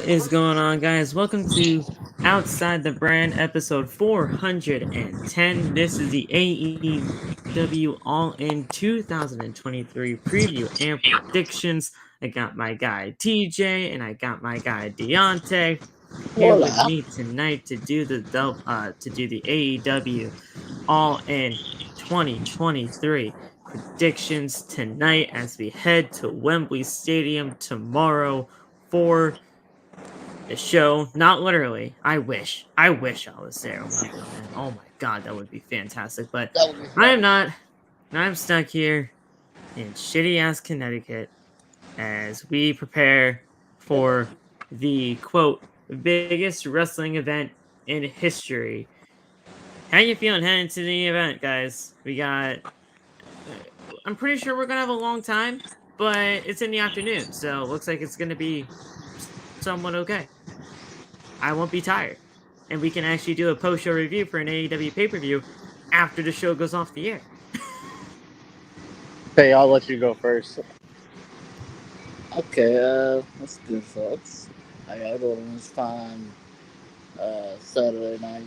What is going on, guys? Welcome to Outside the Brand episode 410. This is the AEW All In 2023 preview and predictions. I got my guy TJ and I got my guy Deontay here with Hola. me tonight to do the AEW All In 2023 predictions tonight as we head to Wembley Stadium tomorrow for the show. Not literally. I wish I was there, Wembley, man. Oh my god, that would be fantastic. But That would be I am fun. not. I'm stuck here in shitty ass Connecticut as we prepare for the quote biggest wrestling event in history. How you feeling heading to the event, guys? We got. I'm pretty sure we're gonna have a long time, but it's in the afternoon, so it looks like it's gonna be somewhat okay. I won't be tired. And we can actually do a post-show review for an AEW pay-per-view after the show goes off the air. Hey, I'll let you go first. Okay, that's good thoughts. I got it on this fine Saturday night,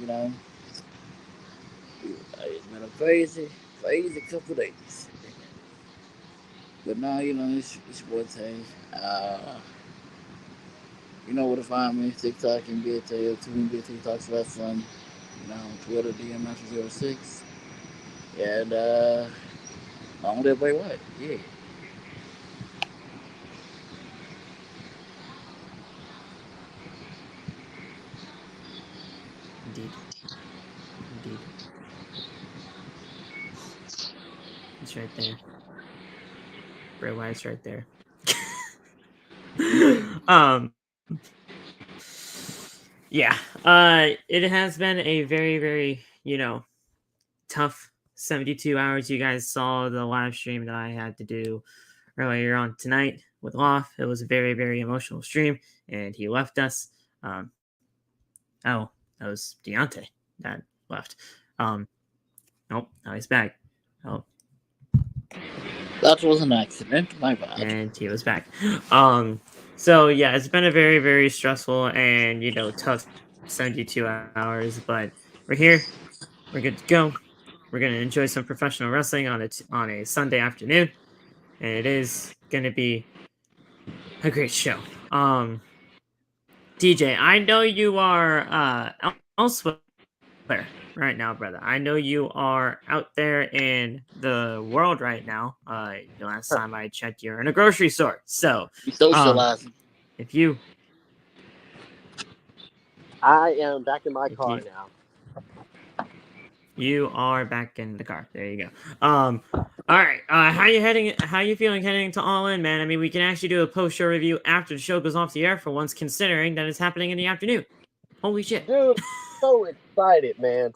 It's been a crazy couple of days. But now, it's your boy Tay. You know where to find me. TikTok and BTA, Tune TikTok's Wrestling. Twitter, D.M.D 06. And, long live Bray Wyatt. Yeah. Indeed. It's right there. Bray Wyatt's right there. Yeah. It has been a very, very, tough 72 hours. You guys saw the live stream that I had to do earlier on tonight with Loft. It was a very, very emotional stream, and he left us. Oh, that was Deontay that left. Nope, now he's back. Oh, That was an accident, my bad. and he was back. So yeah, it's been a very, very stressful and tough 72 hours, but we're here. We're good to go. We're gonna enjoy some professional wrestling on a Sunday afternoon, and it is gonna be a great show. DJ, I know you are elsewhere right now, brother. I know you are out there in the world right now. The last time I checked, you're in a grocery store. So, You socializing. If you, I am back in my car now. You are back in the car. There you go. All right. How you feeling heading to All In, man? I mean, we can actually do a post-show review after the show goes off the air for once, considering that it's happening in the afternoon. Holy shit, Dude, so excited, man.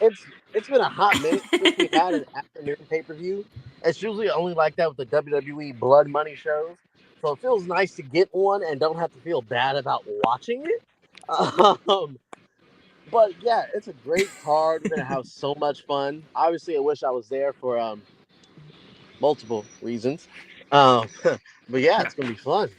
It's been a hot minute since we had an afternoon pay-per-view. It's usually only like that with the WWE Blood Money shows. So it feels nice to get one and don't have to feel bad about watching it. But yeah, it's a great card. We're gonna have so much fun. Obviously, I wish I was there for multiple reasons. But yeah, it's gonna be fun.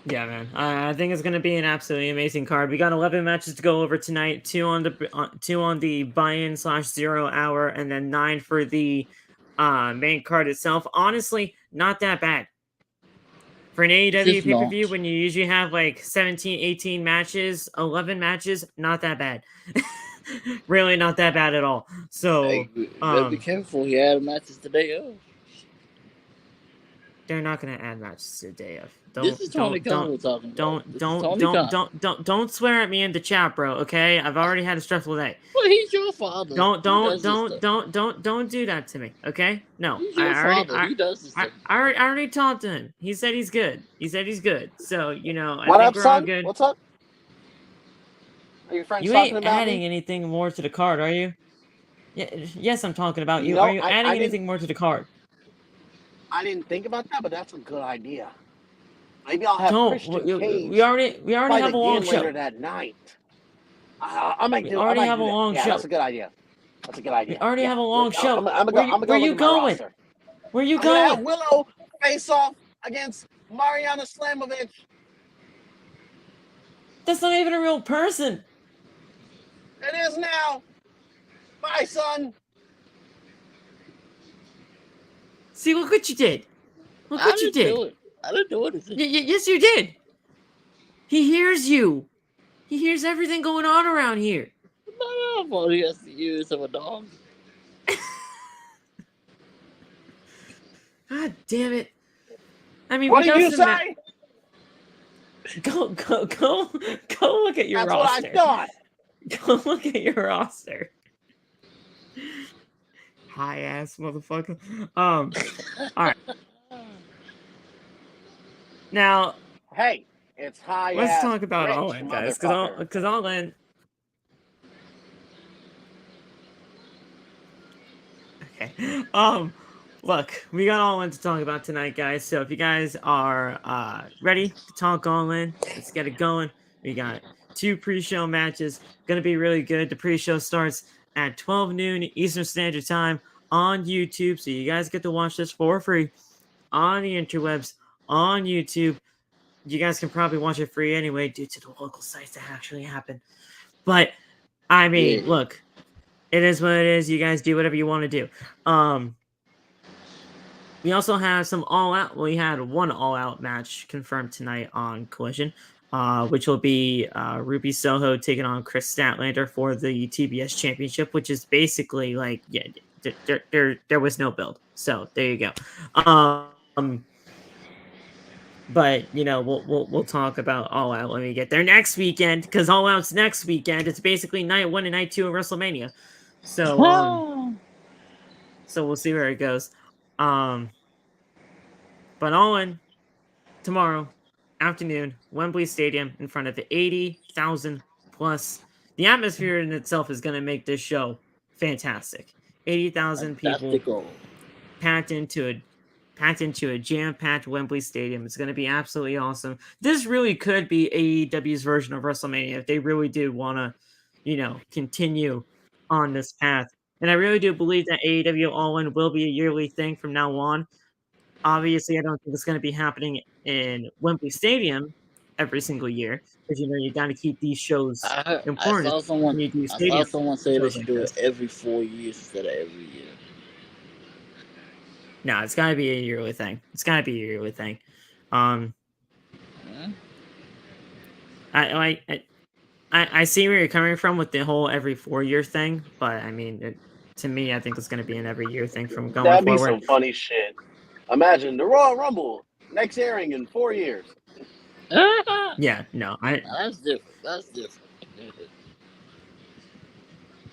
Yeah, man. I think it's gonna be an absolutely amazing card. We got 11 matches to go over tonight. Two on the buy-in /0 hour, and then 9 for the main card itself. Honestly, not that bad for an AEW pay-per-view when you usually have like 17, 18 matches, 11 matches. Not that bad. Really, not that bad at all. So, hey, be careful. He had matches today. They're not gonna add matches to the day of. This is Tony Khan we're talking about. Don't swear at me in the chat, bro. Okay, I've already had a stressful day. Well, he's your father. Don't do that to me. Okay, no. He's your father. He does this. I already talked to him. He said he's good. So I What think up, we're all son? good. What's up? Are your friends You talking ain't about adding me? anything more to the card, are you? Yeah, yes, I'm talking about you. No, Are you I adding didn't- anything more to the card? I didn't think about that, but that's a good idea. Maybe I'll have Don't. Christian Cage We already fight have a long again later show. that night. I might We do. already I might have do a that. long Yeah, show. that's a good idea. That's a good idea. We already have a long show. I'm Where you going? Where you I'm gonna have going? Willow face off against Mariana Slamovich That's not even a real person. It is now. My son. See, look what you did. Look what you did. I didn't do anything. Yes, you did. He hears you. He hears everything going on around here. My fault. He has to use of a dog. God damn it. I mean, What we did you got say? Go look at your That's roster. what I thought. Go look at your roster. High ass motherfucker. All right. Now, Hey, it's high let's ass talk about rich, Allin, guys, motherfucker. because Allin. Okay. Look, we got Allin to talk about tonight, guys. So if you guys are ready to talk Allin, let's get it going. We got 2 pre-show matches. Gonna be really good. The pre-show starts at 12 noon Eastern Standard Time on YouTube, so you guys get to watch this for free on the interwebs on YouTube. You guys can probably watch it free anyway due to the local sites that actually happen. But I mean, look, it is what it is. You guys do whatever you want to do. We also have some all-out. We had one all-out match confirmed tonight on Collision, which will be Ruby Soho taking on Chris Statlander for the TBS Championship, which is basically like, yeah, there was no build. So there you go. But you know, we'll talk about All Out when we get there next weekend, because All Out's next weekend. It's basically night 1 and night 2 of WrestleMania. So so we'll see where it goes. But Allin tomorrow afternoon, Wembley Stadium, in front of 80,000 plus. The atmosphere in itself is going to make this show fantastic. 80,000 people packed into a jam-packed Wembley Stadium. It's going to be absolutely awesome. This really could be AEW's version of WrestleMania if they really do want to, you know, continue on this path. And I really do believe that AEW All-In will be a yearly thing from now on. Obviously, I don't think it's going to be happening in Wembley Stadium every single year, because, you know, you got to keep these shows important. I saw someone say they should do it every 4 years instead of every year. No, it's got to be a yearly thing. It's got to be a yearly thing. I see where you're coming from with the whole every 4 year thing, but I mean, to me, I think it's going to be an every year thing from going That'd forward. That'd be some funny shit. Imagine the Royal Rumble next airing in 4 years. Yeah, no, that's different.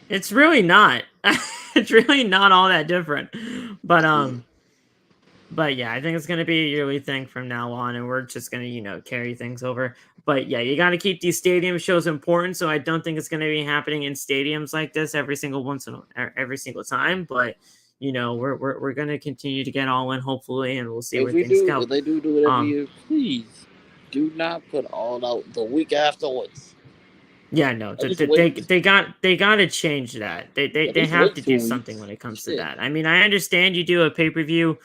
It's really not. It's really not all that different. But yeah, I think it's going to be a yearly thing from now on, and we're just going to, you know, carry things over. But yeah, you got to keep these stadium shows important, so I don't think it's going to be happening in stadiums like this every single time. But you know, we're going to continue to get All In, hopefully, and we'll see where things go. If they do it every year, please do not put All Out the week afterwards. Yeah, no, they got to change that. They have to do something when it comes to that. I mean, I understand you do a pay-per-view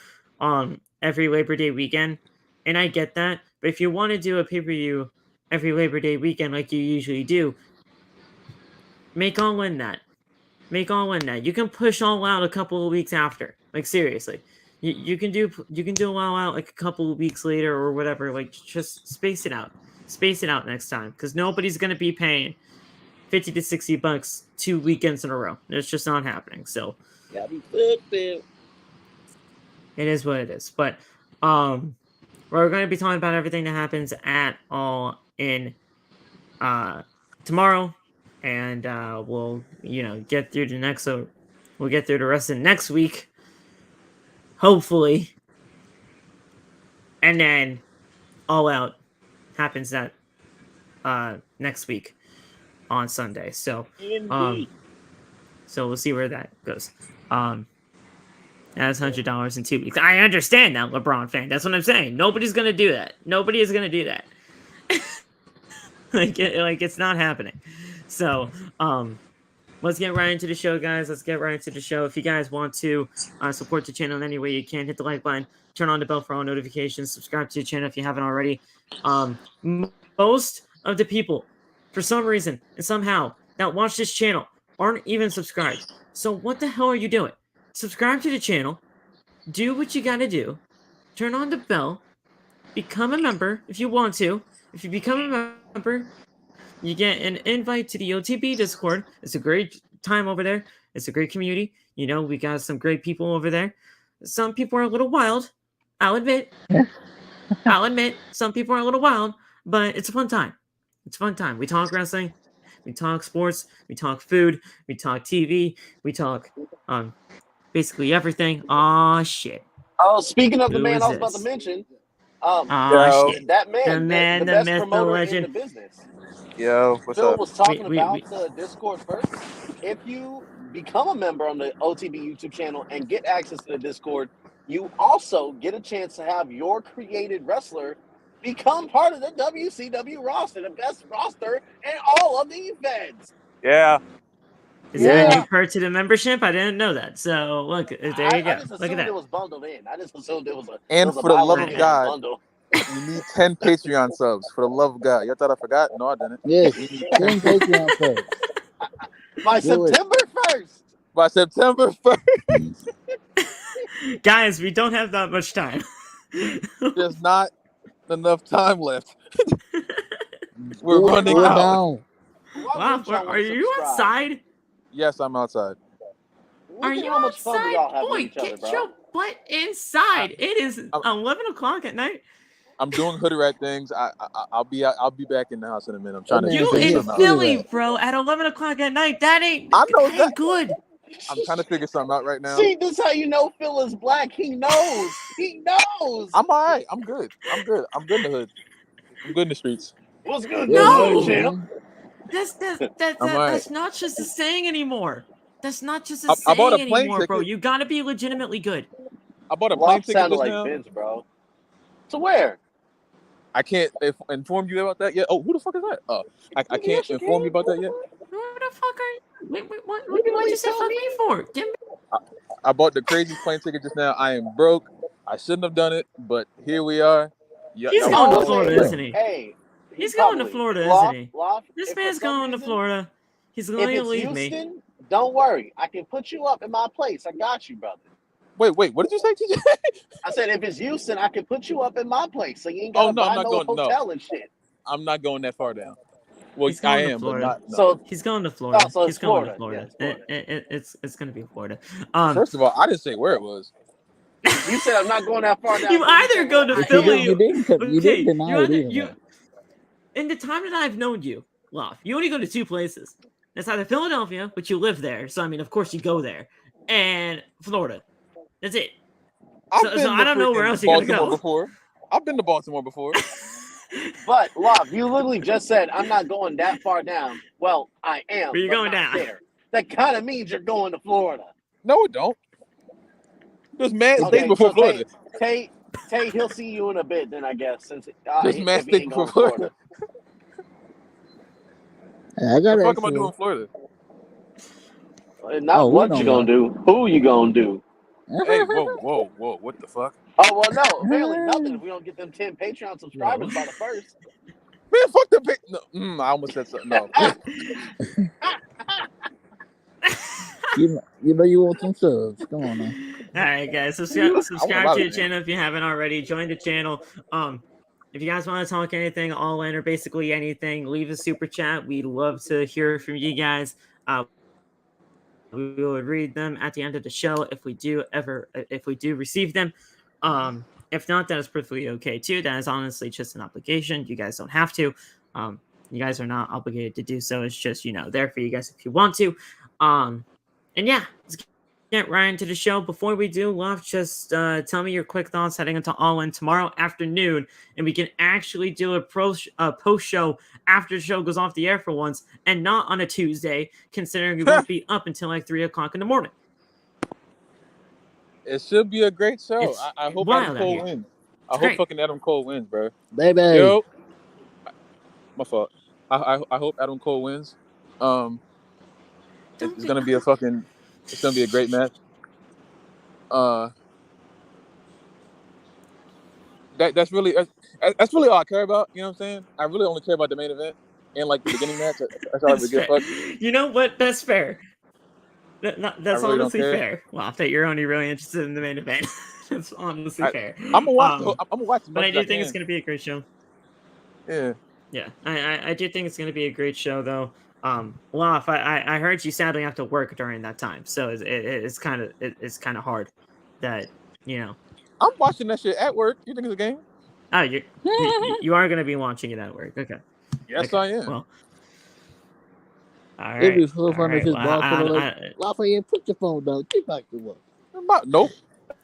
every Labor Day weekend, and I get that. But if you want to do a pay-per-view every Labor Day weekend like you usually do, make All In that. Make All In that. You can push All Out a couple of weeks after. Like, seriously. You can do All Out like a couple of weeks later or whatever. Like, just space it out. Space it out next time, because nobody's going to be paying $50 to $60 2 weekends in a row. It's just not happening. So it is what it is. But we're going to be talking about everything that happens at All In tomorrow, and we'll, you know, get through the rest of next week, hopefully, and then All Out happens that next week on Sunday. So so we'll see where that goes. That's $100 in 2 weeks. I understand that, LeBron fan. That's what I'm saying. Nobody's gonna do that. Nobody is gonna do that. like it's not happening. So let's get right into the show, guys. Let's get right into the show. If you guys want to support the channel in any way you can, hit the like button, turn on the bell for all notifications, subscribe to the channel if you haven't already. Most of the people for some reason and somehow that watch this channel aren't even subscribed. So what the hell are you doing? Subscribe to the channel, do what you gotta do, turn on the bell, become a member if you want to. If you become a member, you get an invite to the OTB Discord. It's a great time over there. It's a great community. You know, we got some great people over there. Some people are a little wild. I'll admit. Some people are a little wild, but it's a fun time. It's a fun time. We talk wrestling, we talk sports, we talk food, we talk TV, we talk basically everything. Aw shit. Oh, speaking of the Who man is I was about to this? mention, Aw Yo, shit. that The man, man, the the best myth, the promoter in the legend. business. yo, what's Phil up? was talking We about the Discord first. If you become a member on the OTB YouTube channel and get access to the Discord, you also get a chance to have your created wrestler become part of the WCW roster, the best roster in all of the events. Yeah, Is that a Yeah. new perk to the membership? I didn't know that. So look, there you I go. just Look at assumed that. it was bundled in. I just assumed it was a and for the buy love one of get God, one bundle. we need 10 Patreon subs. For the love of God, y'all thought I forgot? No, I didn't. Yes, We need 10 Patreon subs. By Do it. September 1st. by September 1st. Guys, we don't have that much time. There's not enough time left. We're Do it, running do it out. now. Why Wow, wouldn't y'all are want to you subscribe? outside? Yes, I'm outside. Look Are at you how much fun we outside? all have Boy, with each other, get bro. your butt inside. It is I'm- 11 o'clock at night. I'm doing hoodie rat things. I'll be back in the house in a minute. I'm trying That to man You said he figure in a something out. hoodie Philly, rat. bro, at 11 o'clock at night. That ain't good. I'm trying to figure something out right now. See, this is how you know Phil is black. He knows. He knows. I'm all right. I'm good. I'm good in the hood. I'm good in the streets. What's good, Yeah, No! champ? I'm all right. That's not just a saying anymore. That's not just a I bought a saying plane anymore, bro. ticket. You gotta be legitimately good. I bought a plane Lop ticket sounded just like now. Vince, bro. To where? I can't inform you about that yet. Oh, who the fuck is that? I can't Yes, you inform you can. about that yet. Who the fuck are you? Wait, You can at what'd you least say tell fuck me. me for? Give me. I bought the craziest plane ticket just now. I am broke. I shouldn't have done it, but here we are. He's Y'all going to want Florida, yeah. isn't he? Hey, He's going to probably. Florida, isn't he? Loft, This if for man's some going to reason, Florida. He's if going to it's leave me. Houston, don't worry. I can put you up in my place. I got you, brother. Wait, what did you say, TJ? I said, if it's Houston, I can put you up in my place, so you ain't Oh gotta no, I'm buy not no going. hotel No, and shit. I'm not going that far down. Well, He's I going to am, but Florida. not. No. So, He's going to Florida. so He's it's going to Florida. Florida. Yeah, it's Florida. It's going to be Florida. First of all, I didn't say where it was. You said I'm not going that far down. You then either said go where to I Philly. am. You didn't deny it either. You though. in the time that I've known you, Love, you only go to two places. It's either Philadelphia, which you live there, so I mean, of course you go there, and Florida. That's it. I've So been to I don't know where freaking else you gotta Baltimore go. before. I've been to Baltimore before. But Love, you literally just said I'm not going that far down. Well, I am, Where you but going not down? there. That kind of means you're going to Florida. No, it don't. There's mad states Okay, before so Florida. Tay, he'll see you in a bit. Then I guess since There's if mad he states ain't before going to Florida. Hey, I got The to fuck ask am I you doing in one. Florida? Not Oh, we what know you gonna do, who you gonna do. Hey, whoa! What the fuck? Oh well, no, apparently nothing. If we don't get them 10 Patreon subscribers Whoa. by the first. Man, fuck the no. I almost said something. No. You know you want some subs. Come on now. All right, guys, I want a subscribe lot to of the things. channel if you haven't already. Join the channel. If you guys want to talk anything, all in or basically anything, leave a super chat. We'd love to hear from you guys. We will read them at the end of the show if we do receive them. If not, that is perfectly okay too. That is honestly just an obligation. You guys don't have to. You guys are not obligated to do so. It's just there for you guys if you want to. And yeah, let's get right into the show. Before we do, Love, just tell me your quick thoughts heading into Allin tomorrow afternoon, and we can actually do a post show after the show goes off the air for once, and not on a Tuesday, considering we won't be up until like 3 o'clock in the morning. It should be a great show. It's I hope wild Adam out Cole here. wins. I hope great. fucking Adam Cole wins, bro. Baby. Yo, my fault. I hope Adam Cole wins. It's gonna be it's gonna be a great match. That's really all I care about. You know what I'm saying? I really only care about the main event. in like the beginning match. That's all I would give a fuck. You know what? That's fair. That's I really don't honestly care. fair. Well, that you're only really interested in the main event. That's honestly fair. I'm gonna watch. I'm gonna watch as But much I as do I think it's can. going to be a great show. Yeah. Yeah, I do think it's going to be a great show, though. Lof, I heard you sadly have to work during that time, so it's kind of hard that I'm watching that shit at work. You think it's a game? Oh, you are going to be watching it at work. Okay. Yes, Okay. I am. Well, all It'd be right. so funny if his Well, boss would like, Lafayette, put your phone down, get back to work. Nope.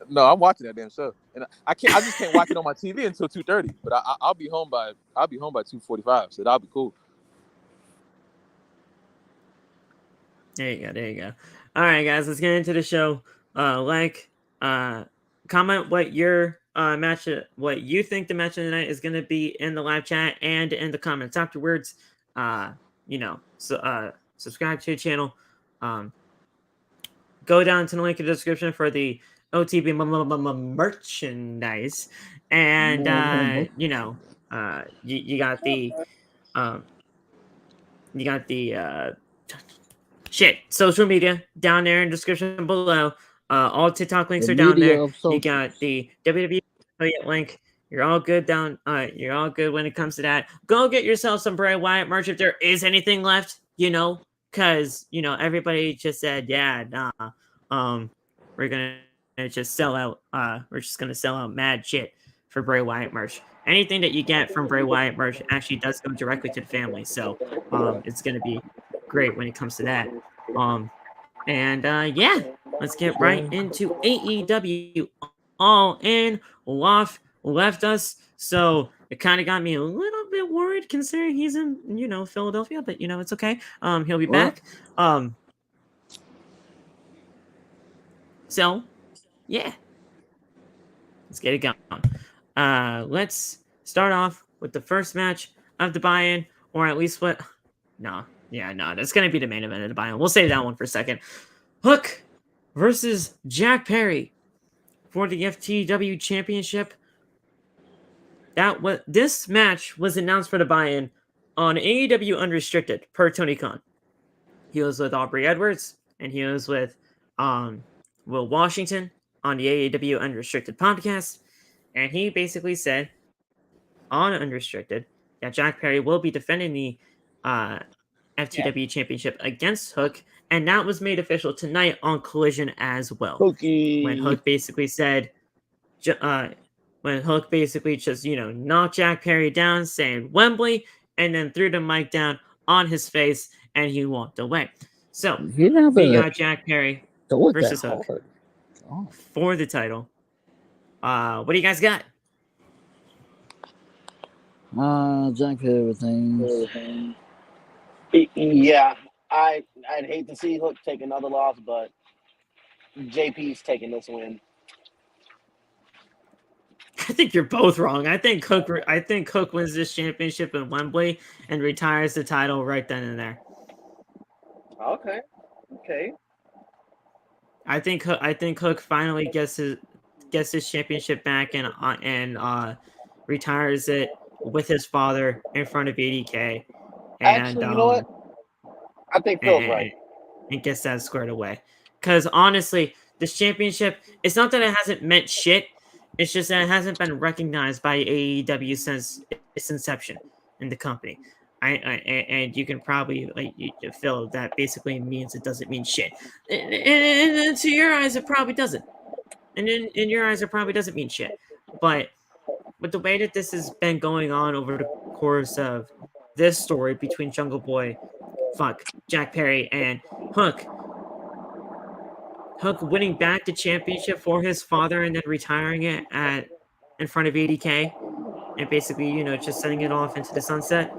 No, I'm watching that damn show, and I just can't watch it on my TV until 2:30. But I'll be home by 2:45, so that'll be cool. There you go. All right, guys, let's get into the show. Comment what your what you think the match of the night is going to be in the live chat and in the comments afterwards. Subscribe to the channel. Go down to the link in the description for the OTB merchandise, and you got the social media down there in the description below. All TikTok links are down there. You got the WWE link. You're all good you're all good when it comes to that. Go get yourself some Bray Wyatt merch if there is anything left, because everybody just said, yeah, nah, we're gonna just sell out. We're just gonna sell out mad shit for Bray Wyatt merch. Anything that you get from Bray Wyatt merch actually does go directly to the family, so it's gonna be great when it comes to that. Yeah, let's get right into AEW. All in. Loft left us, so it kind of got me a little bit worried considering he's in Philadelphia, but it's okay. He'll be back. So yeah, let's get it going. Let's start off with the first match of the buy-in, or at least that's gonna be the main event of the buy-in. We'll save that one for a second. Hook versus Jack Perry for the FTW Championship. This match was announced for the buy-in on AEW Unrestricted per Tony Khan. He was with Aubrey Edwards and he was with Will Washington on the AEW Unrestricted podcast, and he basically said on Unrestricted that Jack Perry will be defending the FTW Championship against Hook, and that was made official tonight on Collision as well. When Hook basically said, when Hook basically just knocked Jack Perry down, saying Wembley, and then threw the mic down on his face, and he walked away. So we got Jack Perry versus Hook for the title. What do you guys got? Jack Perry everything. Yeah, I'd hate to see Hook take another loss, but JP's taking this win. I think you're both wrong. I think Hook wins this championship in Wembley and retires the title right then and there. Okay. I think Hook finally gets his championship back and retires it with his father in front of 80K. And, actually, you know what? I think Phil's right. And gets that squared away. Because honestly, this championship, it's not that it hasn't meant shit. It's just that it hasn't been recognized by AEW since its inception in the company. And you can probably feel that basically means it doesn't mean shit. And to your eyes, it probably doesn't. And in your eyes, it probably doesn't mean shit. But with the way that this has been going on over the course of this story between Jack Perry and Hook winning back the championship for his father and then retiring it in front of 80K and basically, just sending it off into the sunset.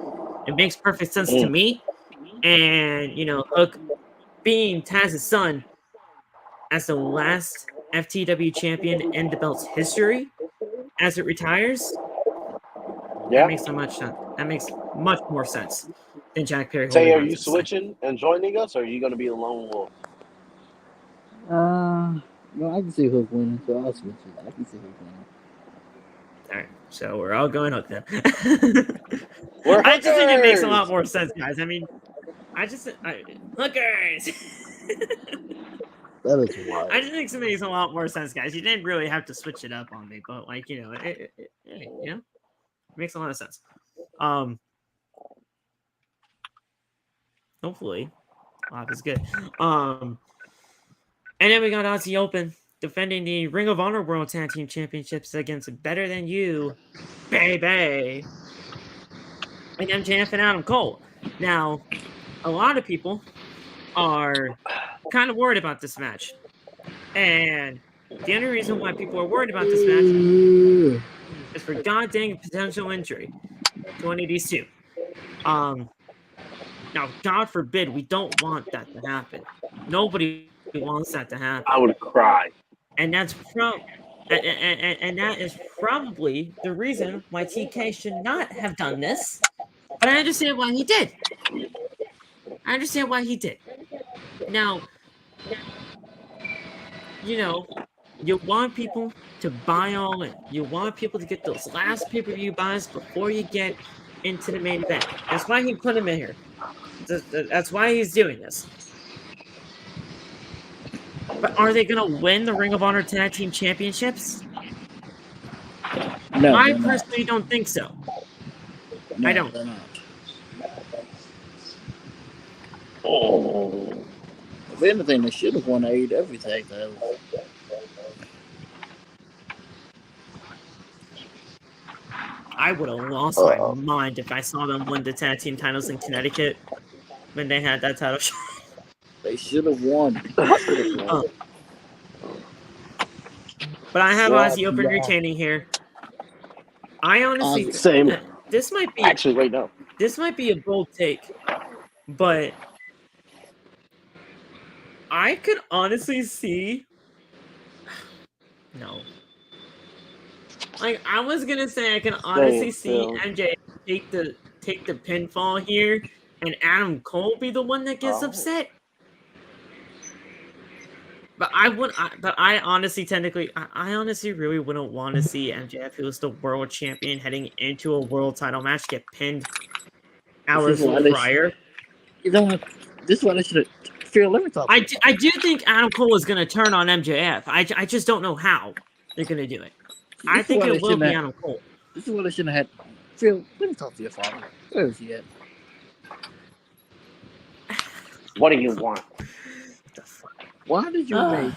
It makes perfect sense to me. And, Hook being Taz's son as the last FTW champion in the belt's history as it retires, that makes so much sense. That makes much more sense than Jack Perry. Say, are you switching and joining us, or are you going to be a lone wolf? No, I can see Hook winning, so I'll switch it. I can see Hook winning. All right, so we're all going hook then. We're I just think it makes a lot hookers! more sense, guys. I mean, hookers. That is I wild. just think it makes a lot more sense, guys. You didn't really have to switch it up on me, but like it makes a lot of sense. Hopefully, life is good. And then we got Aussie Open defending the Ring of Honor World Tag Team Championships against Better Than You, baby, and MJF and Adam Cole. Now, a lot of people are kind of worried about this match, and the only reason why people are worried about this match is for goddamn potential injury to one of these two. Now, God forbid, we don't want that to happen. Nobody wants that to happen. I would cry. And that's and that is probably the reason why TK should not have done this. But I understand why he did. Now, you want people to buy all in. You want people to get those last pay-per-view buys before you get into the main event. That's why he put him in here. That's why he's doing this. But are they going to win the Ring of Honor Tag Team Championships? No, I they're not. personally don't think so. No, I don't. They're not. Oh. If anything, they should have won the AEW tag titles. I would have lost my mind if I saw them win the tag team titles in Connecticut when they had that title shot. They should have won. But I have Yeah, Aussie Open yeah. retaining here. I honestly, Same. this might be Actually, wait, no. This might be a bold take, but I could honestly see. No. Like, I was gonna say I can honestly see MJ take the pinfall here and Adam Cole be the one that gets upset. But I honestly really wouldn't want to see MJF, who was the world champion, heading into a world title match, get pinned hours prior. This is why they should have. Phil, let me talk. I do think Adam Cole is going to turn on MJF. I just don't know how they're going to do it. I think it will be Adam Cole. This is what they shouldn't have had. Phil, let me talk to your father. Where is he at? What do you want? Why did you Why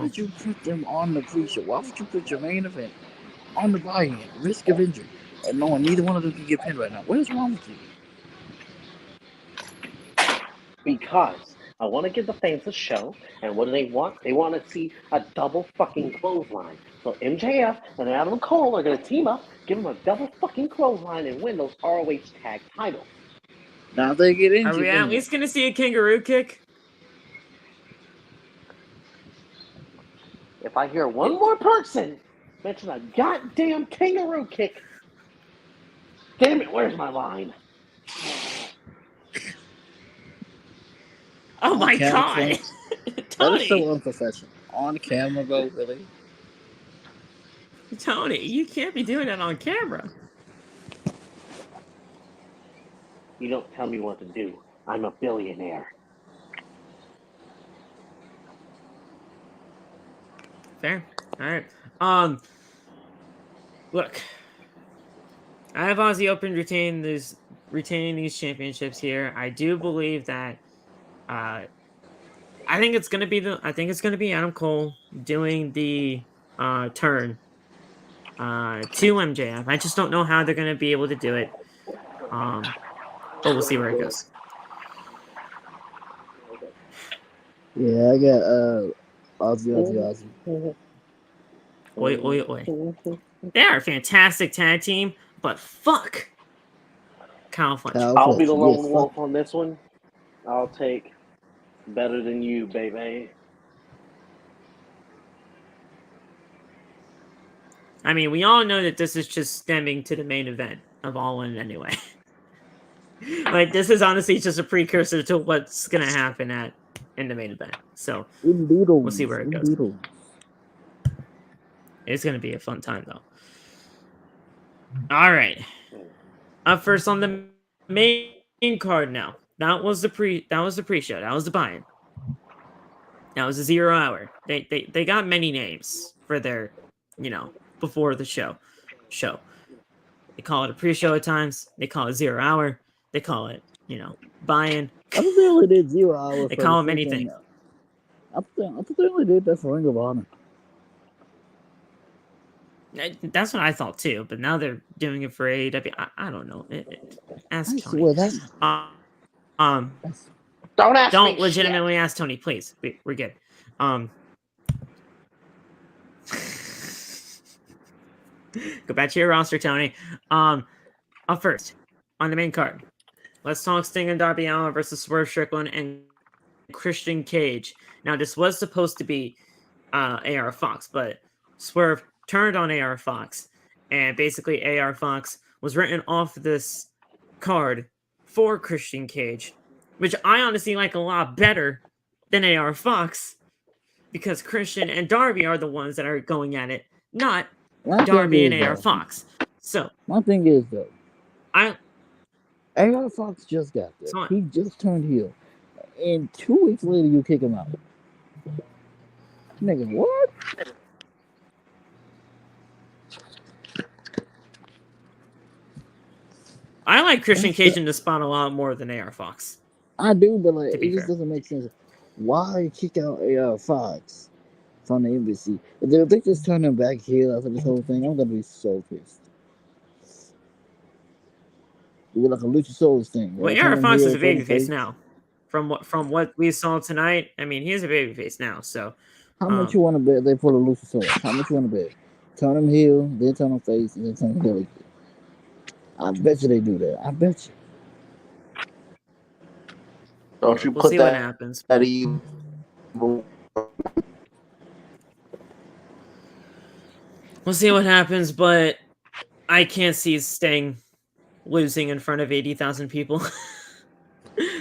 did you put them on the pre-show? Why would you put your main event on the buy-in, risk of injury, and knowing neither one of them can get pinned right now? What is wrong with you? Because I want to give the fans a show, and what do they want? They want to see a double fucking clothesline. So MJF and Adam Cole are going to team up, give them a double fucking clothesline, and win those ROH tag titles. Now they get injured. Are we at least going to see a kangaroo kick? If I hear one more person mention a goddamn kangaroo kick, damn it, where's my line? Oh my god! That is so unprofessional. On camera, though, really? Tony, you can't be doing that on camera. You don't tell me what to do. I'm a billionaire. Fair. All right. Look, I have Aussie Open retaining these championships here. I do believe that. I think it's gonna be Adam Cole doing the turn to MJF. I just don't know how they're gonna be able to do it. But we'll see where it goes. Yeah, I got Aussie. Oi. They are a fantastic tag team, but fuck Kyle Fletcher. I'll be the lone wolf on this one. I'll take Better Than You, baby. I mean, we all know that this is just stemming to the main event of Allin anyway. Like, this is honestly just a precursor to what's gonna happen in the main event. So we'll see where it goes. It's gonna be a fun time though. All right. Up first on the main card now. That was the pre-show. That was the buy-in. That was a 0 hour. They got many names for their, before the show. They call it a pre-show at times. They call it 0 hour. They call it, buy-in. I thought they only did 0 hours. They for call the it many freaking- things. I thought they only did that for Ring of Honor. That's what I thought too, but now they're doing it for AEW. I don't know. Ask I Tony. swear that's Don't ask me. Don't legitimately ask Tony, please. We're good. Go back to your roster, Tony. Up first on the main card, let's talk Sting and Darby Allin versus Swerve Strickland and Christian Cage. Now, this was supposed to be AR Fox, but Swerve turned on AR Fox, and basically AR Fox was written off this card for Christian Cage, which I honestly like a lot better than AR Fox, because Christian and Darby are the ones that are going at it, not Darby and AR Fox. So my thing is though, AR Fox just got there. So- He just turned heel, and 2 weeks later you kick him out. Nigga, what? I like Christian Cage in the spot a lot more than AR Fox. I do, but like To be it just fair. doesn't make sense. Why kick out AR Fox from the embassy? If they just turn him back heel after this whole thing, I'm gonna be so pissed. It was like a Luchasaurus thing. Well, Turn AR him Fox heel, is a turn him babyface face. now. From what we saw tonight, I mean, he's a babyface now. So How much you want to bet they pull a Luchasaurus? How much you want to bet? Turn him heel, then turn him face, and then turn him heel again. I bet you they do that. I bet you. Don't you we'll put see what that happens. at evil. We'll see what happens, but I can't see Sting losing in front of 80,000 people.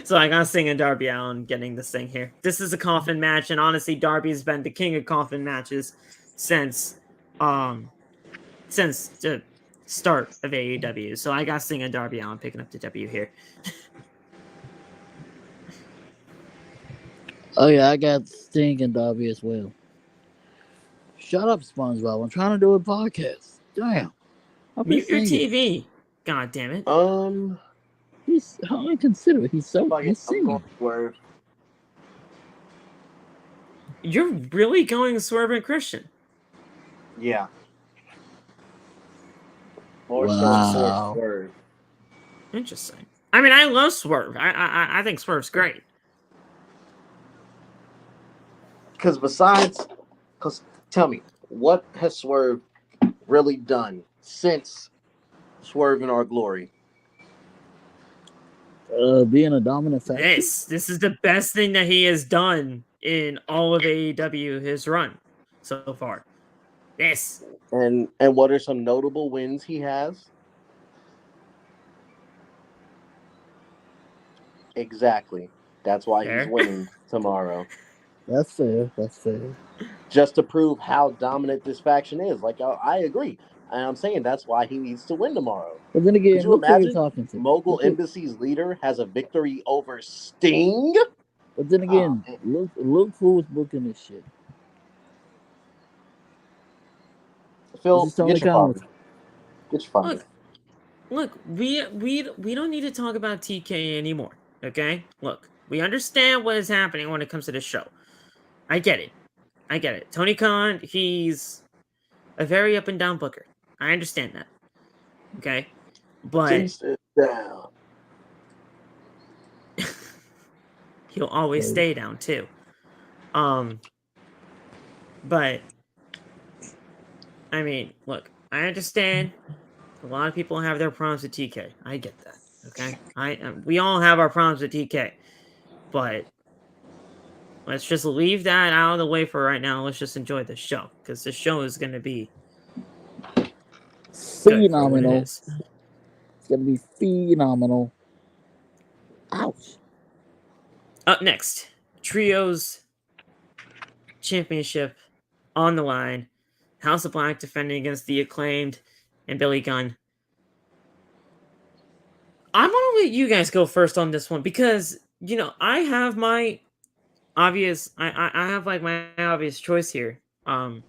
So I got Sting and Darby Allin getting this thing here. This is a Coffin match, and honestly, Darby's been the king of Coffin matches since the start of AEW. So I got Sting and Darby Allin picking up the W here. Oh yeah, I got Sting and Darby as well. Shut up, SpongeBob. I'm trying to do a podcast. Damn. I've been Mute your singing. TV. God damn it. He's how inconsiderate. He's so Fuck it, he's I'm singing. going Swerve. You're really going Swerve and Christian. Yeah. More Wow. so Swerve. Interesting. I mean, I love Swerve. I think Swerve's great. Because tell me, what has Swerve really done since Swerve in Our Glory? Being a dominant factor. This is the best thing that he has done in all of AEW his run so far. This. And what are some notable wins he has? Exactly. That's why Fair. he's winning tomorrow. That's fair. That's fair. Just to prove how dominant this faction is. Like, I agree. And I'm saying that's why he needs to win tomorrow. But then again, Could you look who you're imagine talking to. Mogul Look who- Embassy's leader has a victory over Sting? But then again, Oh, man. look who's booking this shit. Phil, This is Tony get your Collins. father. Get your father. Look, we don't need to talk about TK anymore. Okay? Look, we understand what is happening when it comes to this show. I get it. Tony Khan, he's a very up and down booker. I understand that. Okay? But Kingston down. he'll always stay down too. But I mean, look, I understand a lot of people have their problems with TK. I get that. Okay? We all have our problems with TK. But let's just leave that out of the way for right now. Let's just enjoy the show, because the show is going to be good for what it Phenomenal. is. It's gonna be phenomenal. Ouch. Up next, Trios Championship on the line. House of Black defending against the Acclaimed and Billy Gunn. I'm gonna let you guys go first on this one because I have my obvious. I have like my obvious choice here. But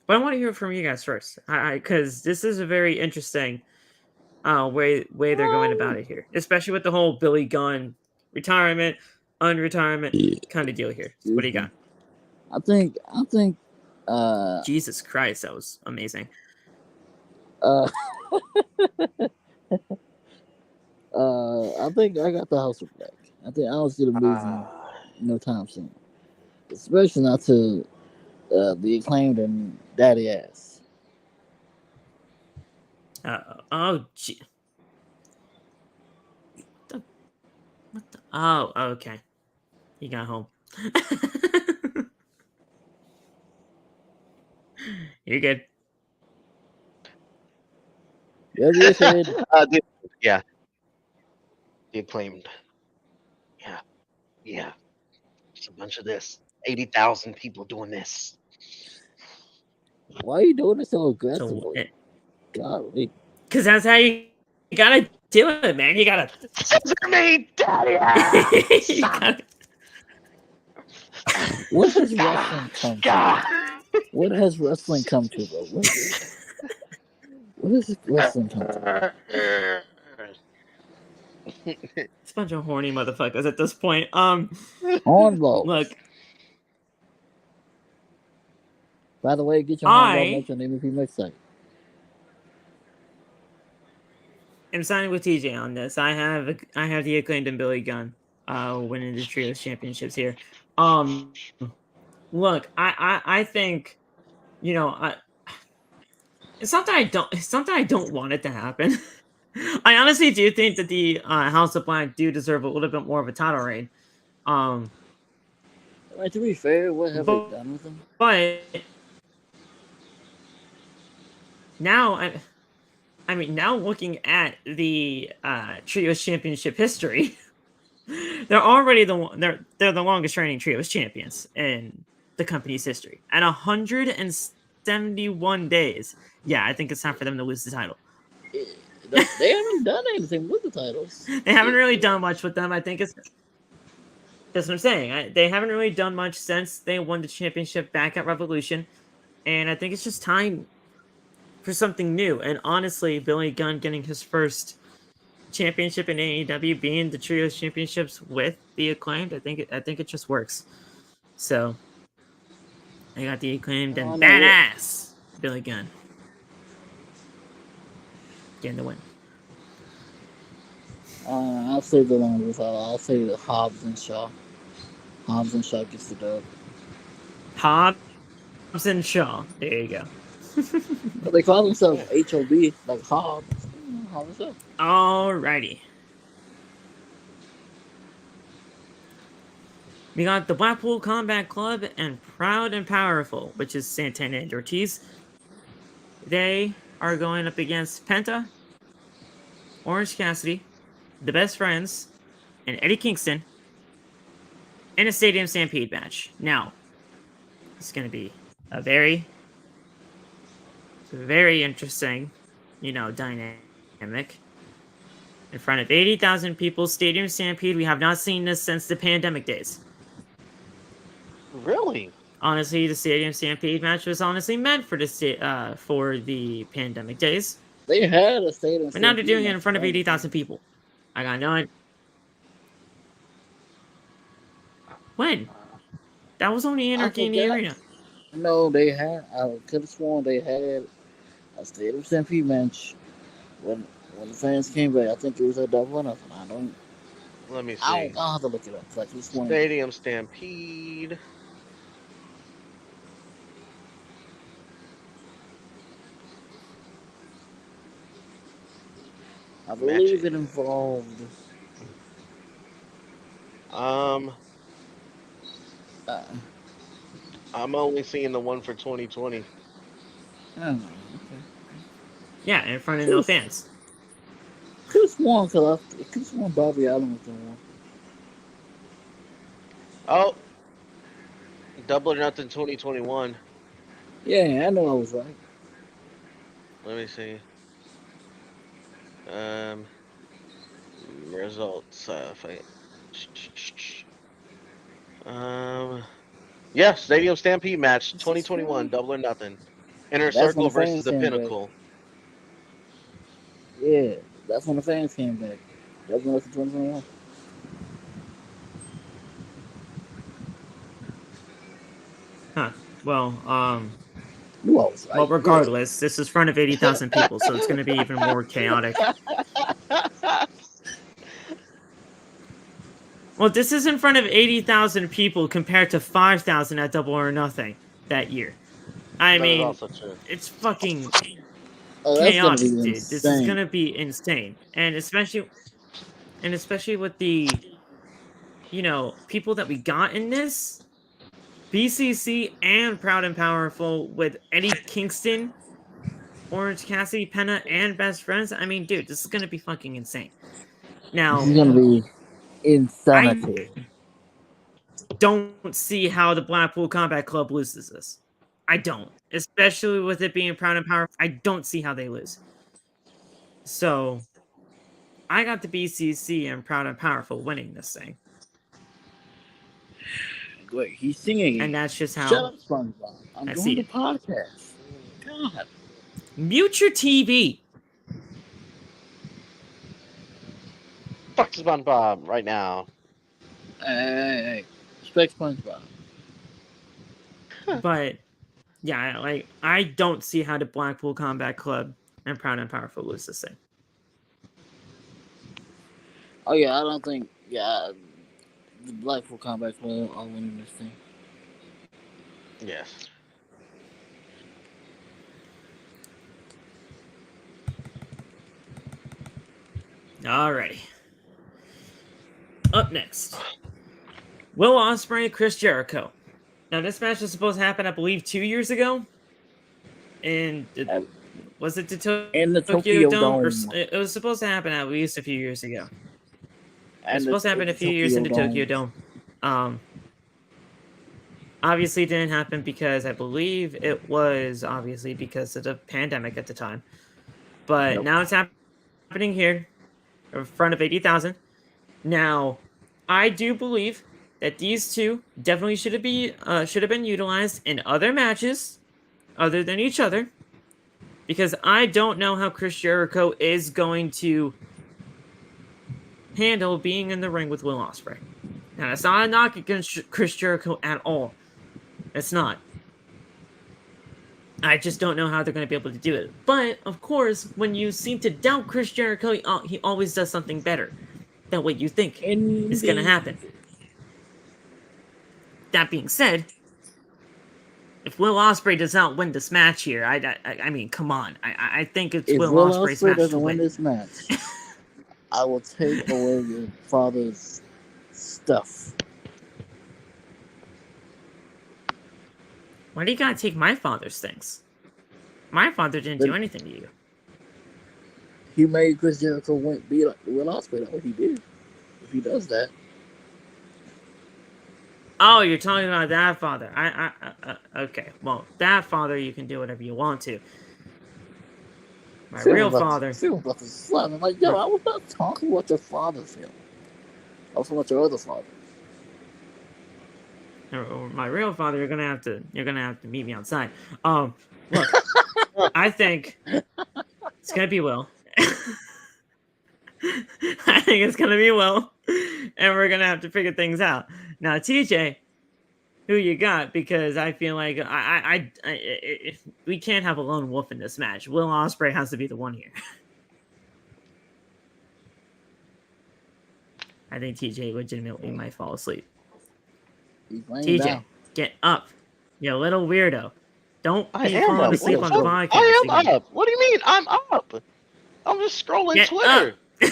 I want to hear from you guys first. Because this is a very interesting way they're going about it here, especially with the whole Billy Gunn retirement, unretirement Yeah, kind of deal here. What excuse do you me. got? I think Jesus Christ, that was amazing. uh I think I got the House of Black. I don't see them losing no time soon. Especially not to the Acclaimed and Daddy Ass. Oh, gee. The, what the? Oh, okay. He got home. You're good. Whatever you said. Yeah, the Acclaimed. Yeah, yeah. It's a bunch of this. 80,000 people doing this. Why are you doing it so So, aggressively? Golly. because that's how you gotta do it, man. You gotta. Scissor me, Daddy You ass! gotta. What has wrestling come to? God. What has wrestling come to, bro? What has wrestling come to? It's a bunch of horny motherfuckers at this point. Hornballs. Look, By the way, get your hornball I merch on the MVP merch site. am signing with TJ on this. I have the Acclaimed and Billy Gunn winning the trios championships here. Um, look, I think I it's something I don't want it to happen. I honestly do think that the House of Black do deserve a little bit more of a title reign. Um, Right, to be fair, what have they but, done with them? but now I mean now looking at the trios championship history, they're already they're the longest reigning trios champions in the company's history at 171 days. Yeah, I think it's time for them to lose the title. They haven't done anything with the titles. They haven't really done much with them. I think it's that's what I'm saying. They haven't really done much since they won the championship back at Revolution, and I think it's just time for something new. And honestly, Billy Gunn getting his first championship in AEW, being the trios championships with the Acclaimed, I think it just works. So I got the Acclaimed Oh, and no, badass Billy Gunn getting the win. I'll say the longest. I'll say the Hobbs and Shaw. Hobbs and Shaw gets the dub. Hobbs and Shaw. There you go. But they call themselves HOB, like Hobbs. Hobbs and Shaw. Alrighty. We got the Blackpool Combat Club and Proud and Powerful, which is Santana and Ortiz. They are going up against Penta, Orange Cassidy, the Best Friends, and Eddie Kingston in a Stadium Stampede match. Now, it's going to be a very interesting, dynamic. In front of 80,000 people, Stadium Stampede. We have not seen this since the pandemic days. Really? Honestly, the Stadium Stampede match was honestly meant for the pandemic days. They had a Stadium But now they're Stampede doing it match, in front of right? 80,000 people. I got no idea. When? That was only I Anarchy in the forgot. Arena. No, they had. I could have sworn they had a Stadium Stampede match when the fans came back. I think it was a double or nothing. Let me see. I'll have to look it up. Like this one. Stadium Stampede. I believe it involved. I'm only seeing the one for 2020. I don't know. Okay. Yeah, in front of no fans. Could have sworn Bobby Allen was the one. Oh, Double or Nothing 2021. Yeah, I know I was right. Let me see. Results. Yeah, Stadium Stampede match, 2021, Double or Nothing. Inner That's when Circle the versus fans the came back. Pinnacle. Yeah, that's when the fans came back. That's when it's 2021. Huh. Well, You always well, right. Yeah. regardless, this is front of 80,000 people, so it's going to be even more chaotic. Well, this is in front of 80,000 people compared to 5,000 at Double or Nothing that year. I That is mean, also true. it's fucking Oh, that's gonna be chaotic, dude. This is insane. gonna be insane, and especially with the people that we got in this BCC and Proud and Powerful with Eddie Kingston, Orange Cassidy, Penta, and Best Friends. I mean, dude, this is gonna be fucking insane. This Now, is gonna be I insanity. don't see how the Blackpool Combat Club loses this. I don't, especially with it being Proud and Powerful. I don't see how they lose. So I got the BCC and Proud and Powerful winning this thing, Wait, he's singing and it. that's just Shut how up, SpongeBob. I'm I doing see the it. podcast. God. Mute your TV. Fuck SpongeBob right now. Hey. Respect SpongeBob. But yeah, like I don't see how the Blackpool Combat Club and Proud and Powerful lose this thing. Oh yeah, I don't think the Blackpool Combat Club are winning this thing. Yes. Alrighty. Up next, Will Ospreay, Chris Jericho. Now this match was supposed to happen, I believe, 2 years ago. And was it the In the Tokyo Tokyo Dome, or Dome. it was supposed to happen at least a few years ago? It was And supposed to happen a the few years Tokyo into Tokyo Dome. Dome. Obviously, it didn't happen because I believe it was obviously because of the pandemic at the time. But Nope. now it's happening here in front of 80,000. Now, I do believe that these two definitely should have been utilized in other matches other than each other, because I don't know how Chris Jericho is going to handle being in the ring with Will Ospreay. Now, that's not a knock against Chris Jericho at all. It's not. I just don't know how they're going to be able to do it. But, of course, when you seem to doubt Chris Jericho, he always does something better than what you think is going to happen. That being said, if Will Ospreay does not win this match here, I mean, come on. I think it's If Will Will Ospreay's Ospreay match to doesn't win win. this match, I will take away your father's stuff. Why do you gotta take my father's things? My father didn't do anything to you. He made Chris Jericho beat Will Ospreay. That's what he did. If he does that, Oh, you're talking about that father. Okay. Well, that father, you can do whatever you want to. My real father. Phil was about to slap him. Like, yo, I was not talking about your father, Phil. I was talking about your other father. Or my real father, you're gonna have to meet me outside. Look, I think it's gonna be Will. I think it's gonna be Will, and we're gonna have to figure things out. Now, TJ, who you got? Because I feel like we can't have a lone wolf in this match. Will Ospreay has to be the one here. I think TJ legitimately might fall asleep. He's laying TJ, down. get up, you little weirdo! Don't I be am falling up. asleep on the podcast. I am up. What do you mean? I'm up. I'm just scrolling Get Twitter. Up.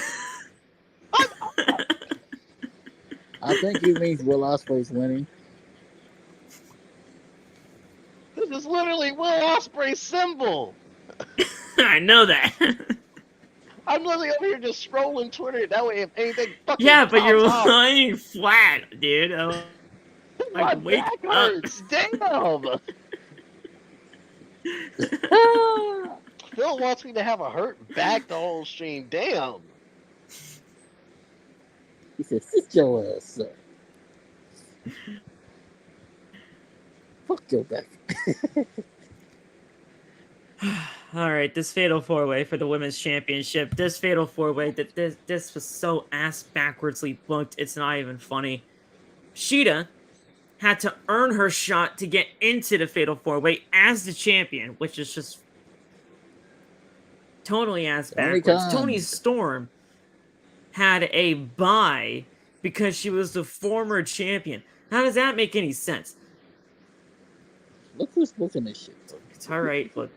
I think he means Will Ospreay's winning. This is literally Will Ospreay's symbol. I know that. I'm literally over here just scrolling Twitter. That way, if anything fucking Yeah, but you're pops off, lying flat, dude. my Like, wake back up. hurts. Damn. Phil wants me to have a hurt back the whole stream. Damn. He said, "Sit your ass up. Fuck your back." All right, this fatal four-way for the women's championship. This fatal four-way, that this was so ass backwardsly booked. It's not even funny. Shida had to earn her shot to get into the fatal four-way as the champion, which is just totally ass Tony backwards. Khan. Toni Storm had a bye because she was the former champion. How does that make any sense? Look who's booking this shit. It's all right. Look,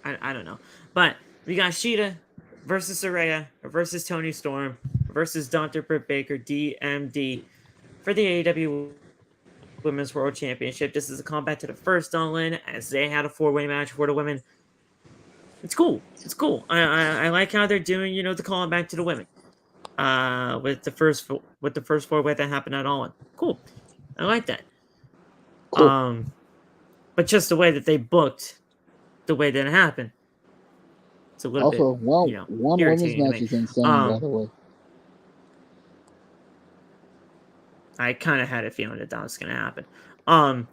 I don't know, but we got Shida versus Saraya versus Toni Storm versus Dr. Britt Baker, D.M.D. for the AEW Women's World Championship. This is a comeback to the first Allin, as they had a four-way match for the women. It's cool. It's cool. I like how they're doing, the callback to the women. With the first four-way that happened at Allin. Cool. I like that. Cool. But just the way that they booked the way that it happened, it's a little Also, bit, one women's irritating to match me. is insane, by the way. I kind of had a feeling that was going to happen. Now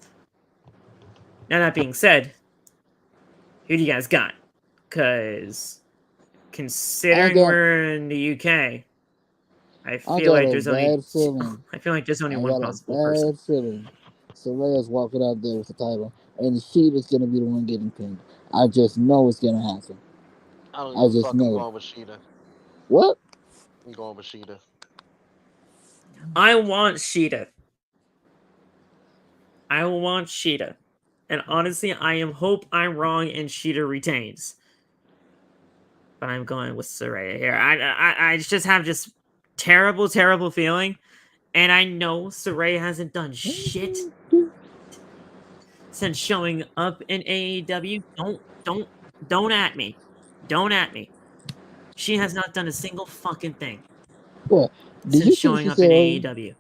that being said, who do you guys got? Because considering we're in the UK, I feel like there's only one possible person. Bad feeling. Saraya's walking out there with the title, and Shida's gonna be the one getting pinned. I just know it's gonna happen. I just know. I'm going with Shida. What? I'm going with Shida. I want Shida. And honestly, I hope I'm wrong and Shida retains. But I'm going with Saraya here. I just have this terrible, terrible feeling. And I know Saraya hasn't done shit since showing up in AEW. Don't at me. Don't at me. She has not done a single fucking thing. What? Since showing up in AEW.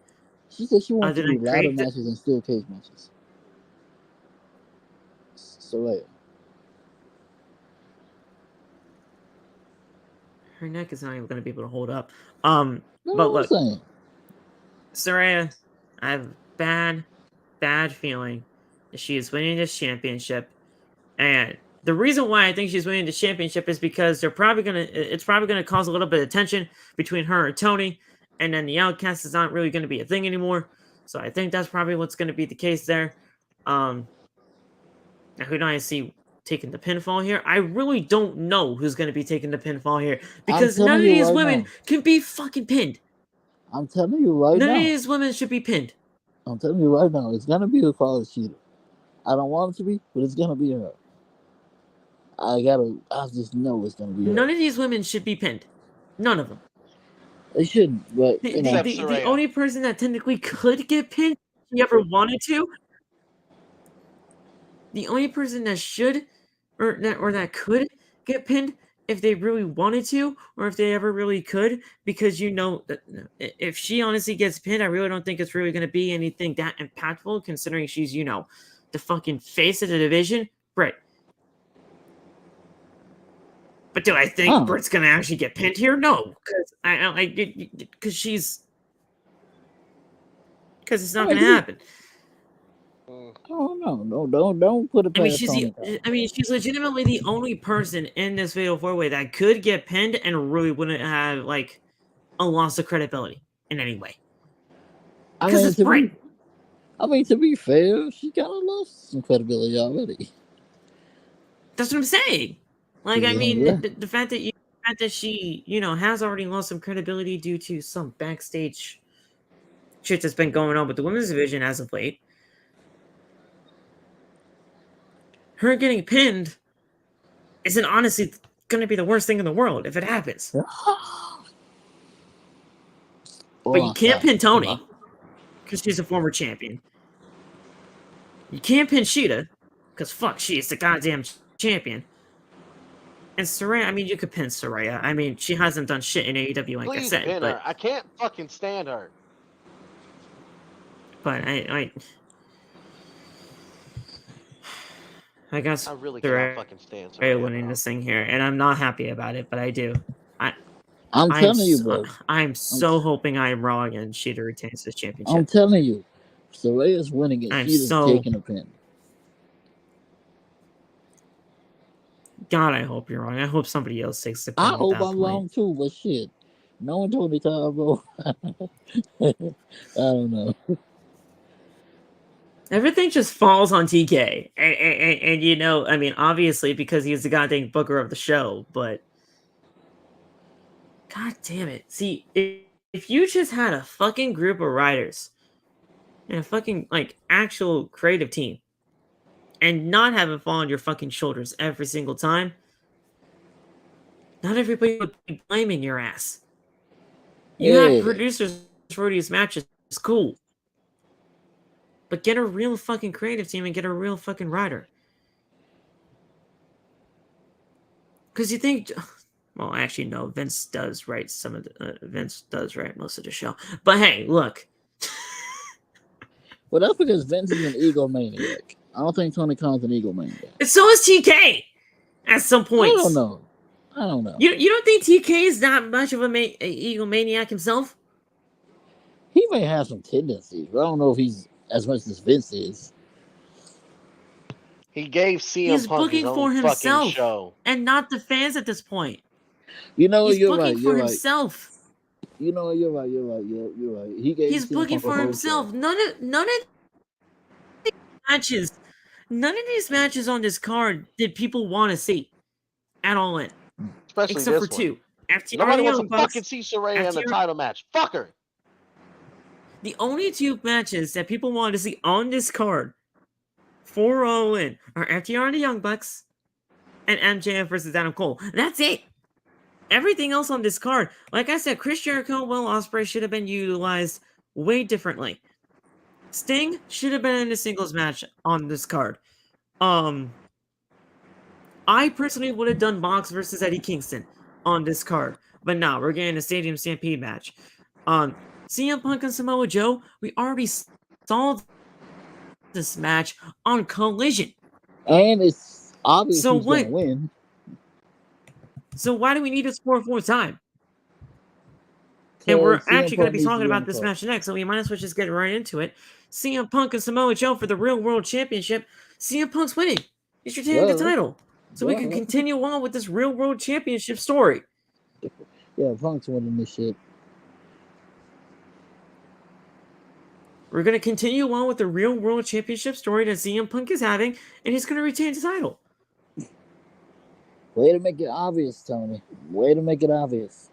She said she wanted to do ladder matches and steel cage matches. Saraya. Her neck is not even going to be able to hold up. But look, Saraya, I have a bad feeling that she is winning this championship. And the reason why I think she's winning the championship is because it's probably gonna cause a little bit of tension between her and Toni, and then the Outcast is not really going to be a thing anymore. So I think that's probably what's going to be the case there. Now who do I see taking the pinfall here? I really don't know who's going to be taking the pinfall here, because none of these women can be fucking pinned. I'm telling you right now. None of these women should be pinned. I'm telling you right now, it's gonna be the quality Shida. I don't want it to be, but it's gonna be her. I just know it's gonna be her. None of these women should be pinned. None of them. They shouldn't, but the only person that technically could get pinned, if she ever wanted to, the only person that should or that could get pinned if they really wanted to, or if they ever really could, because if she honestly gets pinned, I really don't think it's really going to be anything that impactful, considering she's the fucking face of the division, Britt. But do I think Britt's going to actually get pinned here? No, because it's not going to happen. Oh no, don't put it past Toni. She's legitimately the only person in this fatal four-way that could get pinned and really wouldn't have a loss of credibility in any way. Because it's Britt. To be fair, she kind of lost some credibility already. That's what I'm saying. The fact that she has already lost some credibility due to some backstage shit that's been going on with the women's division as of late. Her getting pinned isn't honestly going to be the worst thing in the world if it happens. But you can't pin Toni because she's a former champion. You can't pin Shida because fuck, she's the goddamn champion. And Saraya, you could pin Saraya. She hasn't done shit in AEW, like Please I said. Pin but her. I can't fucking stand her. But I got I really cannot fucking stand Saraya, winning bro. this thing here, and I'm not happy about it, but I do. I'm telling you, bro. I'm so hoping I am wrong and Shida retains this championship. I'm telling you, Saraya's winning and Shida's taking a pin. God, I hope you're wrong. I hope somebody else takes the pin. I hope I'm wrong too, but shit. No one told me to, bro. I don't know. Everything just falls on TK. And you know, I mean, obviously because he's the goddamn booker of the show, but God damn it. See, if you just had a fucking group of writers and a fucking, like, actual creative team and not have it fall on your fucking shoulders every single time, not everybody would be blaming your ass. You have producers for these matches. It's cool. But get a real fucking creative team and get a real fucking writer. Because you think... Well, actually, no. Vince does write some of the... Vince does write most of the show. But hey, look. Well, that's because Vince is an egomaniac. I don't think Tony Khan's an egomaniac. And so is TK! At some point. I don't know. You don't think TK is that much of a egomaniac himself? He may have some tendencies, but I don't know if he's as much as Vince is. He gave CM Punk his own fucking show. And not the fans at this point. You know, he's you're booking right. for himself. You know, you're right. You're right. He's booking for himself. None of these matches, none of these matches on this card did people want to see at all in. Especially except this for two. FTR Nobody wants to fucking see Saraya in the title match. Fuck her. The only two matches that people wanted to see on this card for All In are FTR and the Young Bucks and MJF versus Adam Cole. That's it. Everything else on this card, like I said, Chris Jericho, Will Ospreay should have been utilized way differently. Sting should have been in a singles match on this card. I personally would have done Mox versus Eddie Kingston on this card, but now we're getting a Stadium Stampede match. CM Punk and Samoa Joe, we already saw this match on Collision, and it's obvious who's going to win. So why do we need this for a fourth time? And we're actually going to be talking about this match next, so we might as well just get right into it. CM Punk and Samoa Joe for the Real World Championship. CM Punk's winning. He's retaining the title. So we can continue on with this Real World Championship story. Yeah, Punk's winning this shit. We're going to continue on with the Real World Championship story that CM Punk is having, and he's going to retain the title. Way to make it obvious, Tony. Way to make it obvious.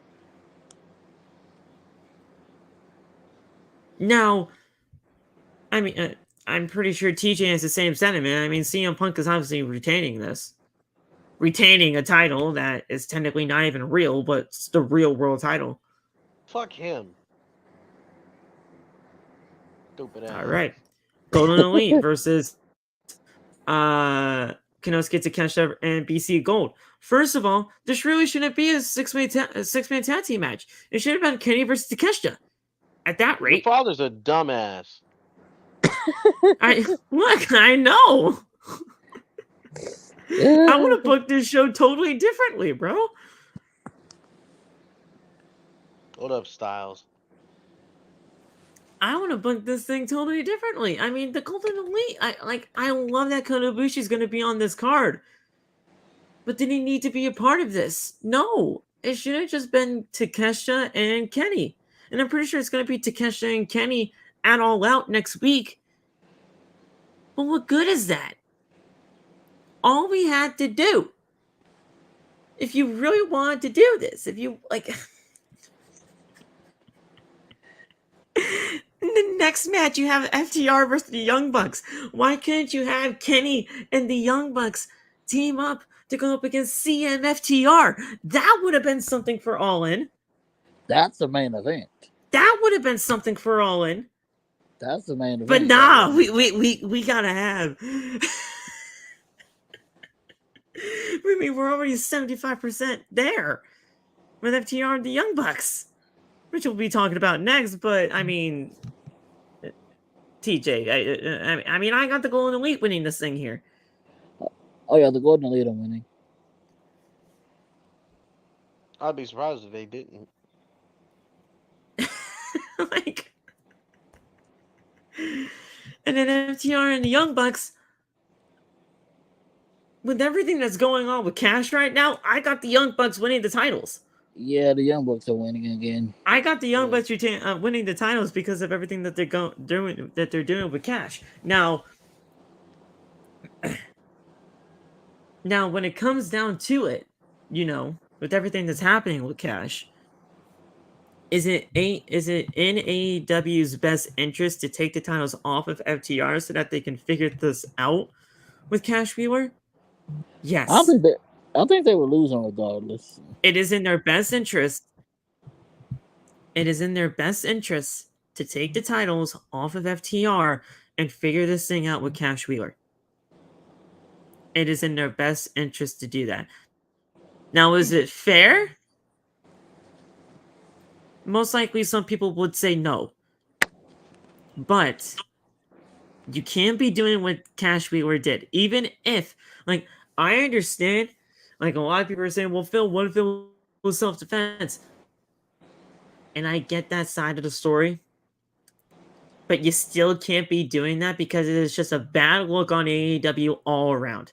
Now, I mean, I'm pretty sure TJ has the same sentiment. I mean, CM Punk is obviously retaining this. Retaining a title that is technically not even real, but it's the real world title. Fuck him. Stupid ass. All right. Golden Elite versus Konosuke Takeshita and BC Gold. First of all, this really shouldn't be a six-man tag team match. It should have been Kenny versus Takeshita. At that rate. Your father's a dumbass. I know. I want to book this show totally differently, bro. What up, Styles? I want to book this thing totally differently. I mean, the Golden Elite. I love that Konobushi's going to be on this card. But did he need to be a part of this? No. It should have just been Takeshita and Kenny. And I'm pretty sure it's going to be Takeshita and Kenny at All Out next week. But what good is that? All we had to do, if you really wanted to do this, if you, like... In the next match, you have FTR versus the Young Bucks. Why can't you have Kenny and the Young Bucks team up to go up against CMFTR? That would have been something for All In. That's the main event. That would have been something for All In. That's the main event. But nah, we gotta have. I mean, we're already 75% there with FTR and the Young Bucks, which we'll be talking about next. But I mean, TJ, I mean, I got the Golden Elite winning this thing here. Oh yeah, the Golden Elite are winning. I'd be surprised if they didn't. Like, and then FTR and the Young Bucks, with everything that's going on with Cash right now, I got the Young Bucks winning the titles. Yeah, the Young Bucks are winning again. I got the Young Yeah. Bucks winning the titles because of everything that they're doing with Cash. Now, when it comes down to it, with everything that's happening with Cash, is it in AEW's best interest to take the titles off of FTR so that they can figure this out with Cash Wheeler? Yes. I think they were losing regardless. It is in their best interest. It is in their best interest to take the titles off of FTR and figure this thing out with Cash Wheeler. It is in their best interest to do that. Now, is it fair? Most likely some people would say no. But you can't be doing what Cash Wheeler did. Even if, like, I understand, like, a lot of people are saying, well, Phil, what if it was self-defense? And I get that side of the story. But you still can't be doing that because it is just a bad look on AEW all around.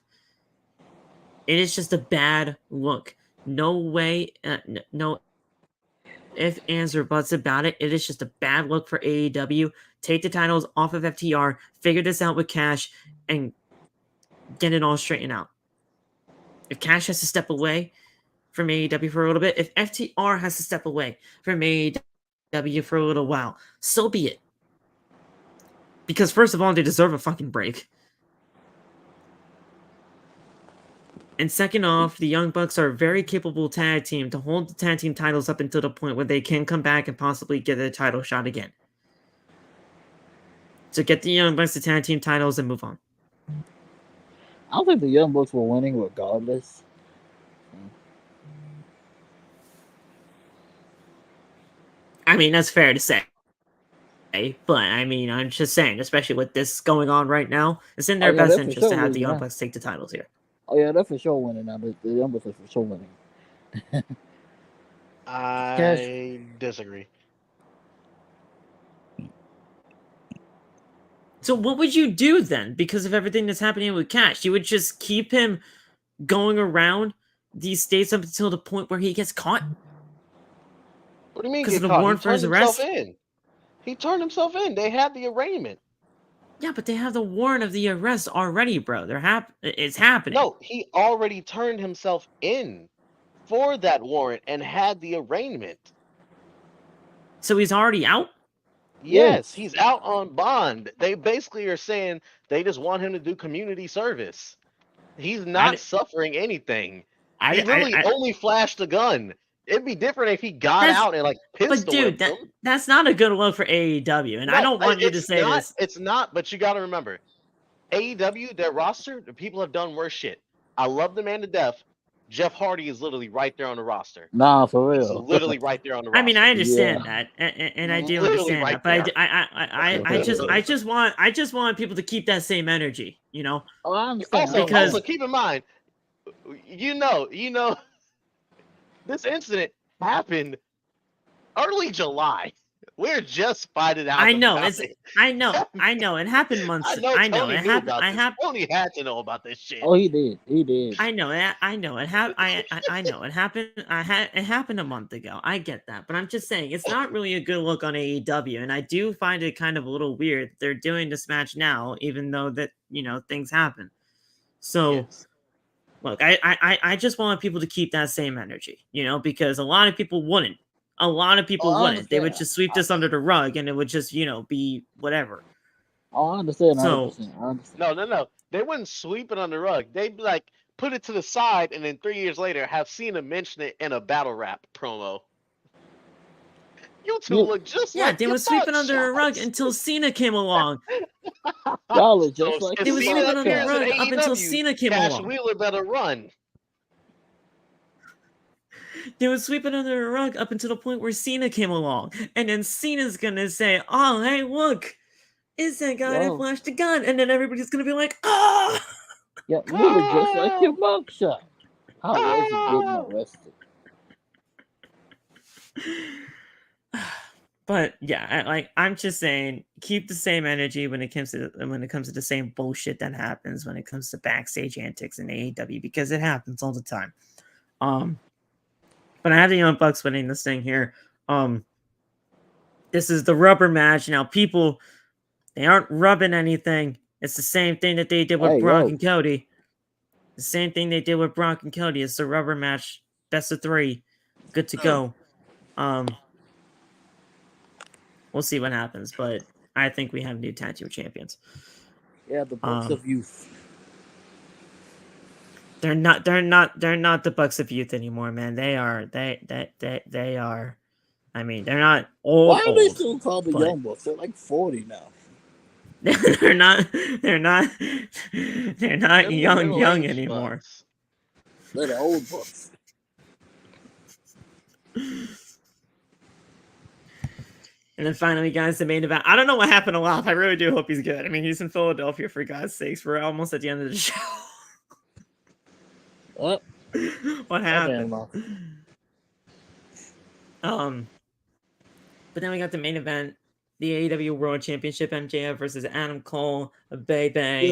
It is just a bad look. No way, no ifs, ands, or buts about it. It is just a bad look for AEW. Take the titles off of FTR, figure this out with Cash, and get it all straightened out. If Cash has to step away from AEW for a little bit, if FTR has to step away from AEW for a little while, so be it. Because first of all, they deserve a fucking break. And second off, the Young Bucks are a very capable tag team to hold the tag team titles up until the point where they can come back and possibly get a title shot again. So get the Young Bucks the tag team titles and move on. I don't think the Young Bucks were winning regardless. I mean, that's fair to say. But, I mean, I'm just saying, especially with this going on right now, it's in their best interest to have the Young Bucks take the titles here. Oh, yeah, they're for sure winning now. The Young Bucks are for sure winning. I disagree. So what would you do then? Because of everything that's happening with Cash, you would just keep him going around these states up until the point where he gets caught? What do you mean Because get of the caught? warrant for his arrest? He turned himself in. They had the arraignment. Yeah, but they have the warrant of the arrest already, bro. It's happening. No, he already turned himself in for that warrant and had the arraignment. So he's already out? Yes, he's out on bond. They basically are saying they just want him to do community service. He's not suffering anything. He literally only flashed a gun. It'd be different if he got out and like pistol. But dude, that's not a good look for AEW, and I don't want you to say this. It's not, but you got to remember, AEW, their roster, the people have done worse shit. I love the man to death. Jeff Hardy is literally right there on the roster. Nah, for real. He's literally right there on the roster. I mean, I understand that, and I do understand that, but I just want people to keep that same energy, you know. Oh, I understand. Also, keep in mind, you know, this incident happened early July. We're just finding out. I know. I know. It happened months. I know. It happened. Tony had to know about this shit. Oh, he did. I know. It happened. I know. It happened. It happened a month ago. I get that, but I'm just saying it's not really a good look on AEW, and I do find it kind of a little weird they're doing this match now, even though that things happen. So. Yes. Look, I just want people to keep that same energy, because a lot of people wouldn't. A lot of people wouldn't. They would just sweep this under the rug, and it would just, be whatever. Oh, I understand. So, I understand. No. They wouldn't sweep it under the rug. They'd like put it to the side, and then 3 years later, have Cena mention it in a battle rap promo. You two look just like they would sweep it under the rug until Cena came along. Y'all are just like they would sweep it under the rug up until Cena came along. Cash Wheeler better run. They would sweep it under the rug up until the point where Cena came along. And then Cena's gonna say, oh, hey, look, it's that guy that flashed a gun. And then everybody's gonna be like, oh! Yeah, you were just like your mugshot. How was it getting arrested? But yeah, I'm just saying, keep the same energy when it comes to the same bullshit that happens when it comes to backstage antics in AEW, because it happens all the time. But I have the Young Bucks winning this thing here. This is the rubber match. Now, people, they aren't rubbing anything. It's the same thing that they did with Brock and Cody. The same thing they did with Brock and Cody. It's the rubber match, best of 3, good to go. We'll see what happens, but I think we have new tag team champions. Yeah, the Bucks of Youth. They're not the Bucks of Youth anymore, man. They are. I mean, they're not old. Why are they still called the Young Bucks? They're like 40 now. They're not young anymore. Bucks. They're the old Bucks. And then finally, guys, the main event. I don't know what happened to Lop. I really do hope he's good. I mean, he's in Philadelphia, for God's sakes. We're almost at the end of the show. What? What happened? But then we got the main event, the AEW World Championship, MJF versus Adam Cole, Baby.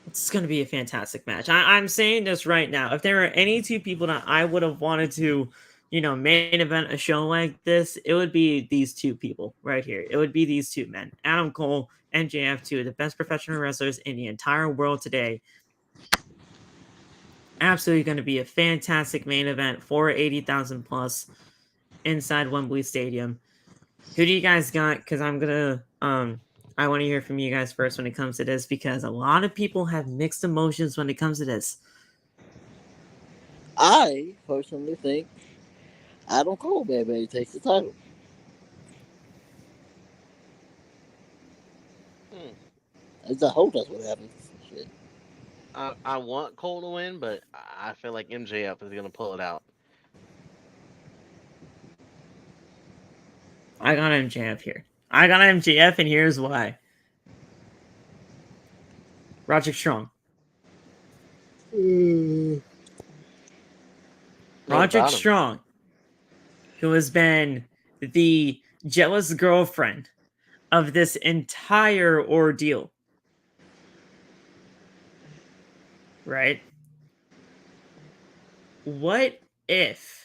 It's going to be a fantastic match. I'm saying this right now. If there are any two people that I would have wanted to, main event a show like this, it would be these two people right here. It would be these two men, Adam Cole, MJF, two of the best professional wrestlers in the entire world today. Absolutely going to be a fantastic main event for 80,000 plus inside Wembley Stadium. Who do you guys got? Because I'm gonna I want to hear from you guys first when it comes to this, because a lot of people have mixed emotions when it comes to this. I personally think Adam Cole, baby, takes the title. I hope that's what happens. Shit. I want Cole to win, but I feel like MJF is gonna pull it out. I got MJF here. I got MJF, and here's why. Roderick Strong. Roderick Strong, who has been the jealous girlfriend of this entire ordeal. Right? What if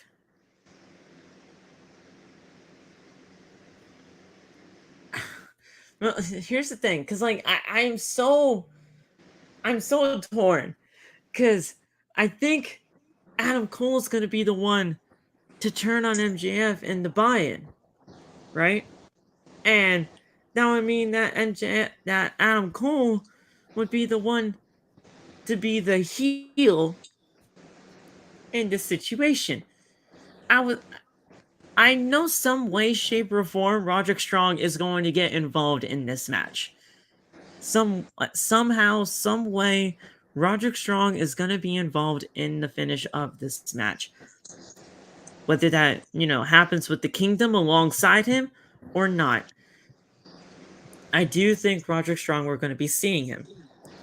well, here's the thing, because I'm so torn, because I think Adam Cole's going to be the one to turn on MJF in the buy-in, right? And now I mean that Adam Cole would be the one to be the heel in this situation. I know some way, shape, or form Roderick Strong is going to get involved in this match. Somehow, some way, Roderick Strong is going to be involved in the finish of this match. Whether that, happens with the Kingdom alongside him or not. I do think Roderick Strong, we're going to be seeing him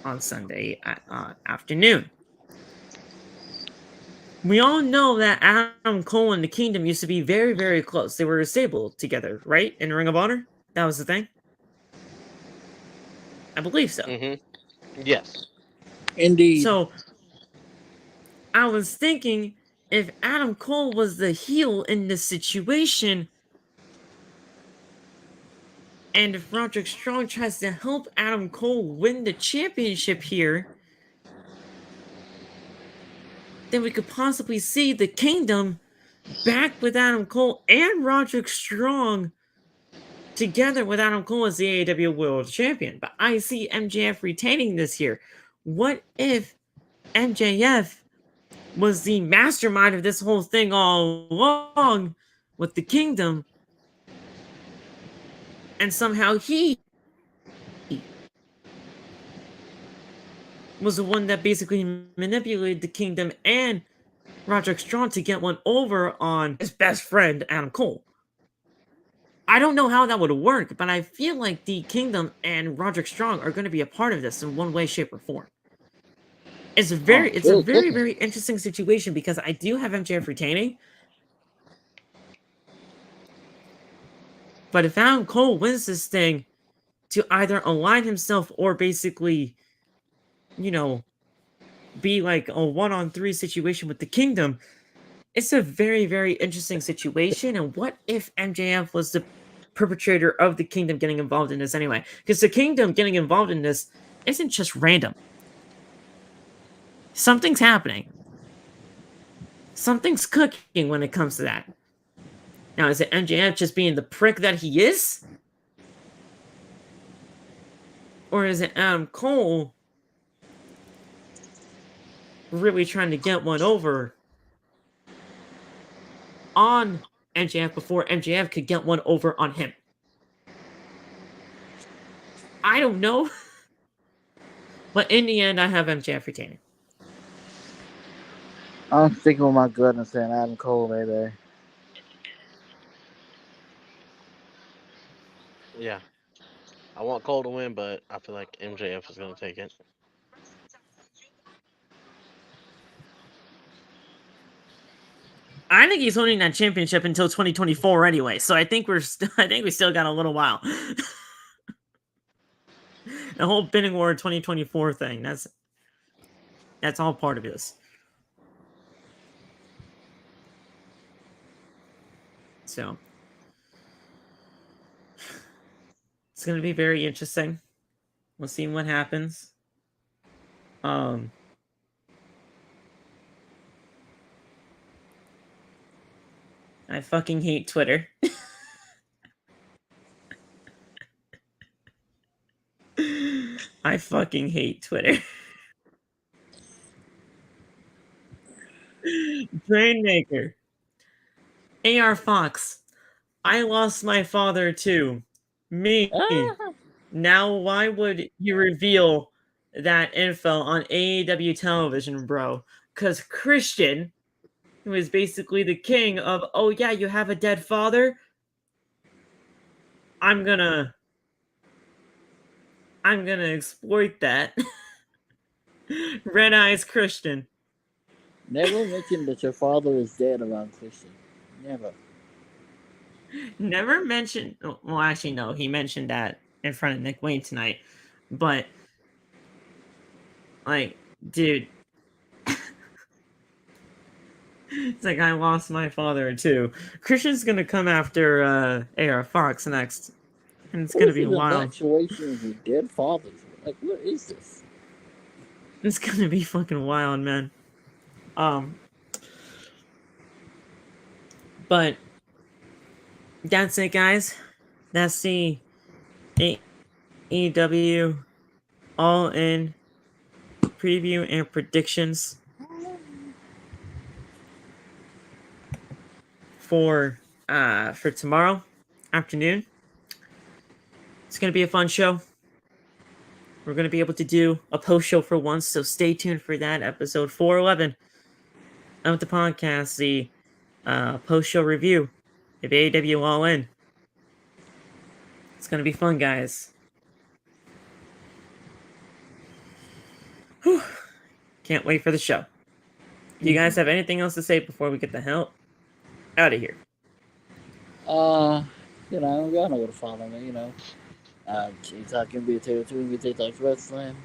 on Sunday afternoon. We all know that Adam Cole and the Kingdom used to be very, very close. They were stable together, right? In Ring of Honor? That was the thing? I believe so. Mm-hmm. Yes. Indeed. So, I was thinking, if Adam Cole was the heel in this situation, and if Roderick Strong tries to help Adam Cole win the championship here, then we could possibly see the Kingdom back with Adam Cole and Roderick Strong together with Adam Cole as the AEW World Champion. But I see MJF retaining this here. What if MJF was the mastermind of this whole thing all along with the Kingdom, and somehow he was the one that basically manipulated the Kingdom and Roderick Strong to get one over on his best friend, Adam Cole? I don't know how that would work, but I feel like the Kingdom and Roderick Strong are going to be a part of this in one way, shape, or form. It's a very very interesting situation because I do have MJF retaining, but if Adam Cole wins this thing to either align himself or basically, be like a 1-on-3 situation with the Kingdom, it's a very, very interesting situation. And what if MJF was the perpetrator of the Kingdom getting involved in this anyway? Because the Kingdom getting involved in this isn't just random. Something's happening. Something's cooking when it comes to that. Now, is it MJF just being the prick that he is? Or is it Adam Cole really trying to get one over on MJF before MJF could get one over on him? I don't know. But in the end, I have MJF retaining. I'm sticking with my gut and saying Adam Cole, maybe. Yeah. I want Cole to win, but I feel like MJF is going to take it. I think he's holding that championship until 2024 anyway, so I think we still got a little while. The whole bidding war 2024 thing, that's all part of this. So it's gonna be very interesting. We'll see what happens. I fucking hate Twitter. I fucking hate Twitter. Brainmaker. AR Fox. I lost my father too. Me. Now why would you reveal that info on AEW television, bro? Because Christian, who is basically the king of, oh yeah, you have a dead father? I'm gonna exploit that. Red Eyes Christian. Never mention that your father is dead around Christian. Never. Never mentioned. Well, actually, no. He mentioned that in front of Nick Wayne tonight. But, like, dude. It's like, I lost my father, too. Christian's gonna come after AR Fox next. And it's gonna be wild. Infatuation with dead fathers. Like, what is this? It's gonna be fucking wild, man. But that's it, guys. That's the AEW All-In preview and predictions for tomorrow afternoon. It's gonna be a fun show. We're gonna be able to do a post show for once, so stay tuned for that. Episode 411 of the podcast, the post show review of AEW All In. It's gonna be fun, guys. Whew. Can't wait for the show. Do you guys have anything else to say before we get the hell out of here? You know, y'all know where to follow me, you know. Talking BT2 and BT Talks Wrestling.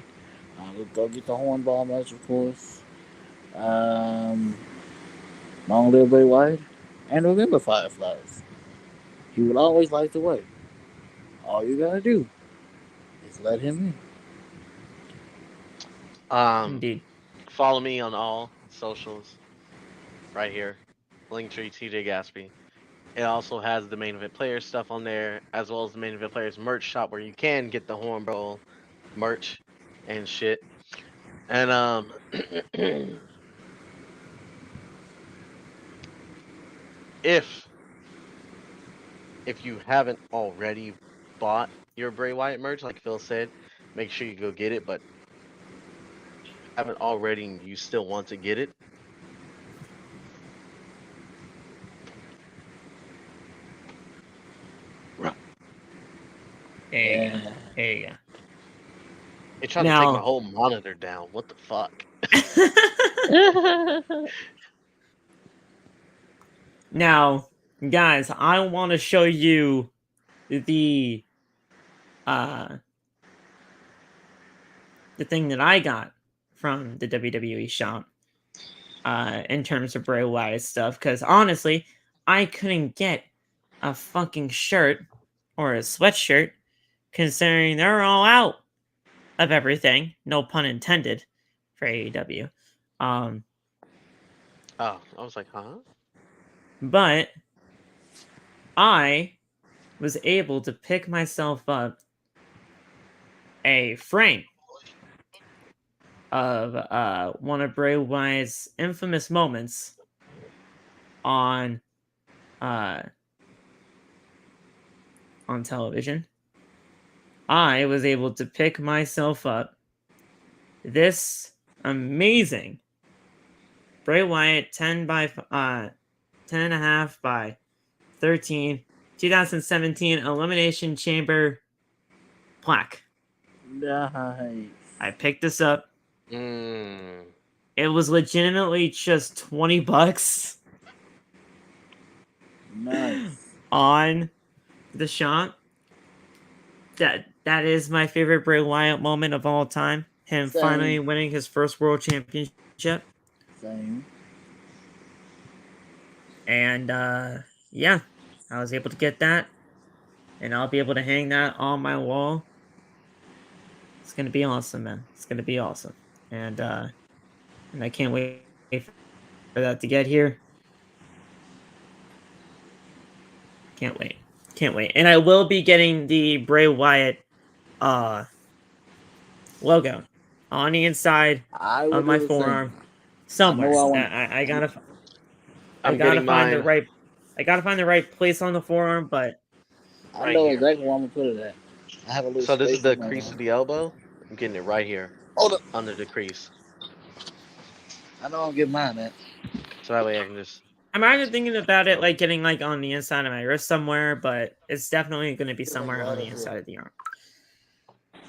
Go get the hornball match, of course. Long live Bray Wyatt. And remember, Fireflies. He will always light the way. All you gotta do is let him in. Indeed. Follow me on all socials. Right here. Linktree TJ Gaspy. It also has the main event players stuff on there, as well as the main event players merch shop where you can get the Hornball merch and shit. And if you haven't already bought your Bray Wyatt merch, like Phil said, make sure you go get it. But if you haven't already and you still want to get it, There you go. Yeah. There you go. They tried to take my whole monitor down. What the fuck? Now, guys, I want to show you the thing that I got from the WWE shop in terms of Bray Wyatt stuff, because honestly, I couldn't get a fucking shirt or a sweatshirt, considering they're all out of everything. No pun intended for AEW. Oh, I was like, huh? But I was able to pick myself up a frame of one of Bray Wyatt's infamous moments on television. I was able to pick myself up this amazing Bray Wyatt 10 and a half by 13 2017 Elimination Chamber plaque. Nice. I picked this up. Mm. It was legitimately just $20 Nice. on the shop. That is my favorite Bray Wyatt moment of all time. Him Same. finally winning his first world championship. Same. And yeah, I was able to get that. And I'll be able to hang that on my wall. It's gonna be awesome, man. It's gonna be awesome. And I can't wait for that to get here. Can't wait. Can't wait. And I will be getting the Bray Wyatt logo on the inside I of will my do the same. forearm somewhere. I know I want- I gotta I'm gotta getting find the mine. right I gotta find the right place on the forearm, but I Right know here. exactly where I'm gonna put it at. I have a little So this is space the in my crease arm. of the elbow. I'm getting it right here. Hold up. Under the crease. I know I'm getting mine at. So that way I can just... I'm either thinking about it like getting like on the inside of my wrist somewhere, but it's definitely gonna be somewhere on the inside of the arm.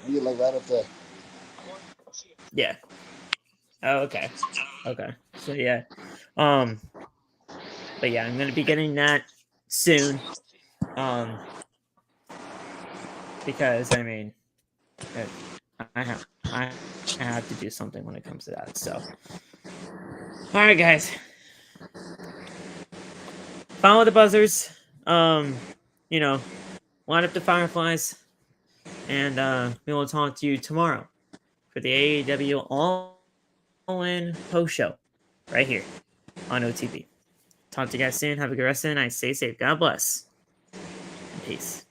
You like right up there. Yeah. Oh, okay. Okay. So yeah. But yeah, I'm gonna be getting that soon. Because I mean, I have to do something when it comes to that. So, all right, guys, follow the buzzers. You know, line up the fireflies, and we will talk to you tomorrow for the AEW All-In post show right here on OTB. Talk to you guys soon. Have a good rest of the night. Stay safe. God bless. And peace.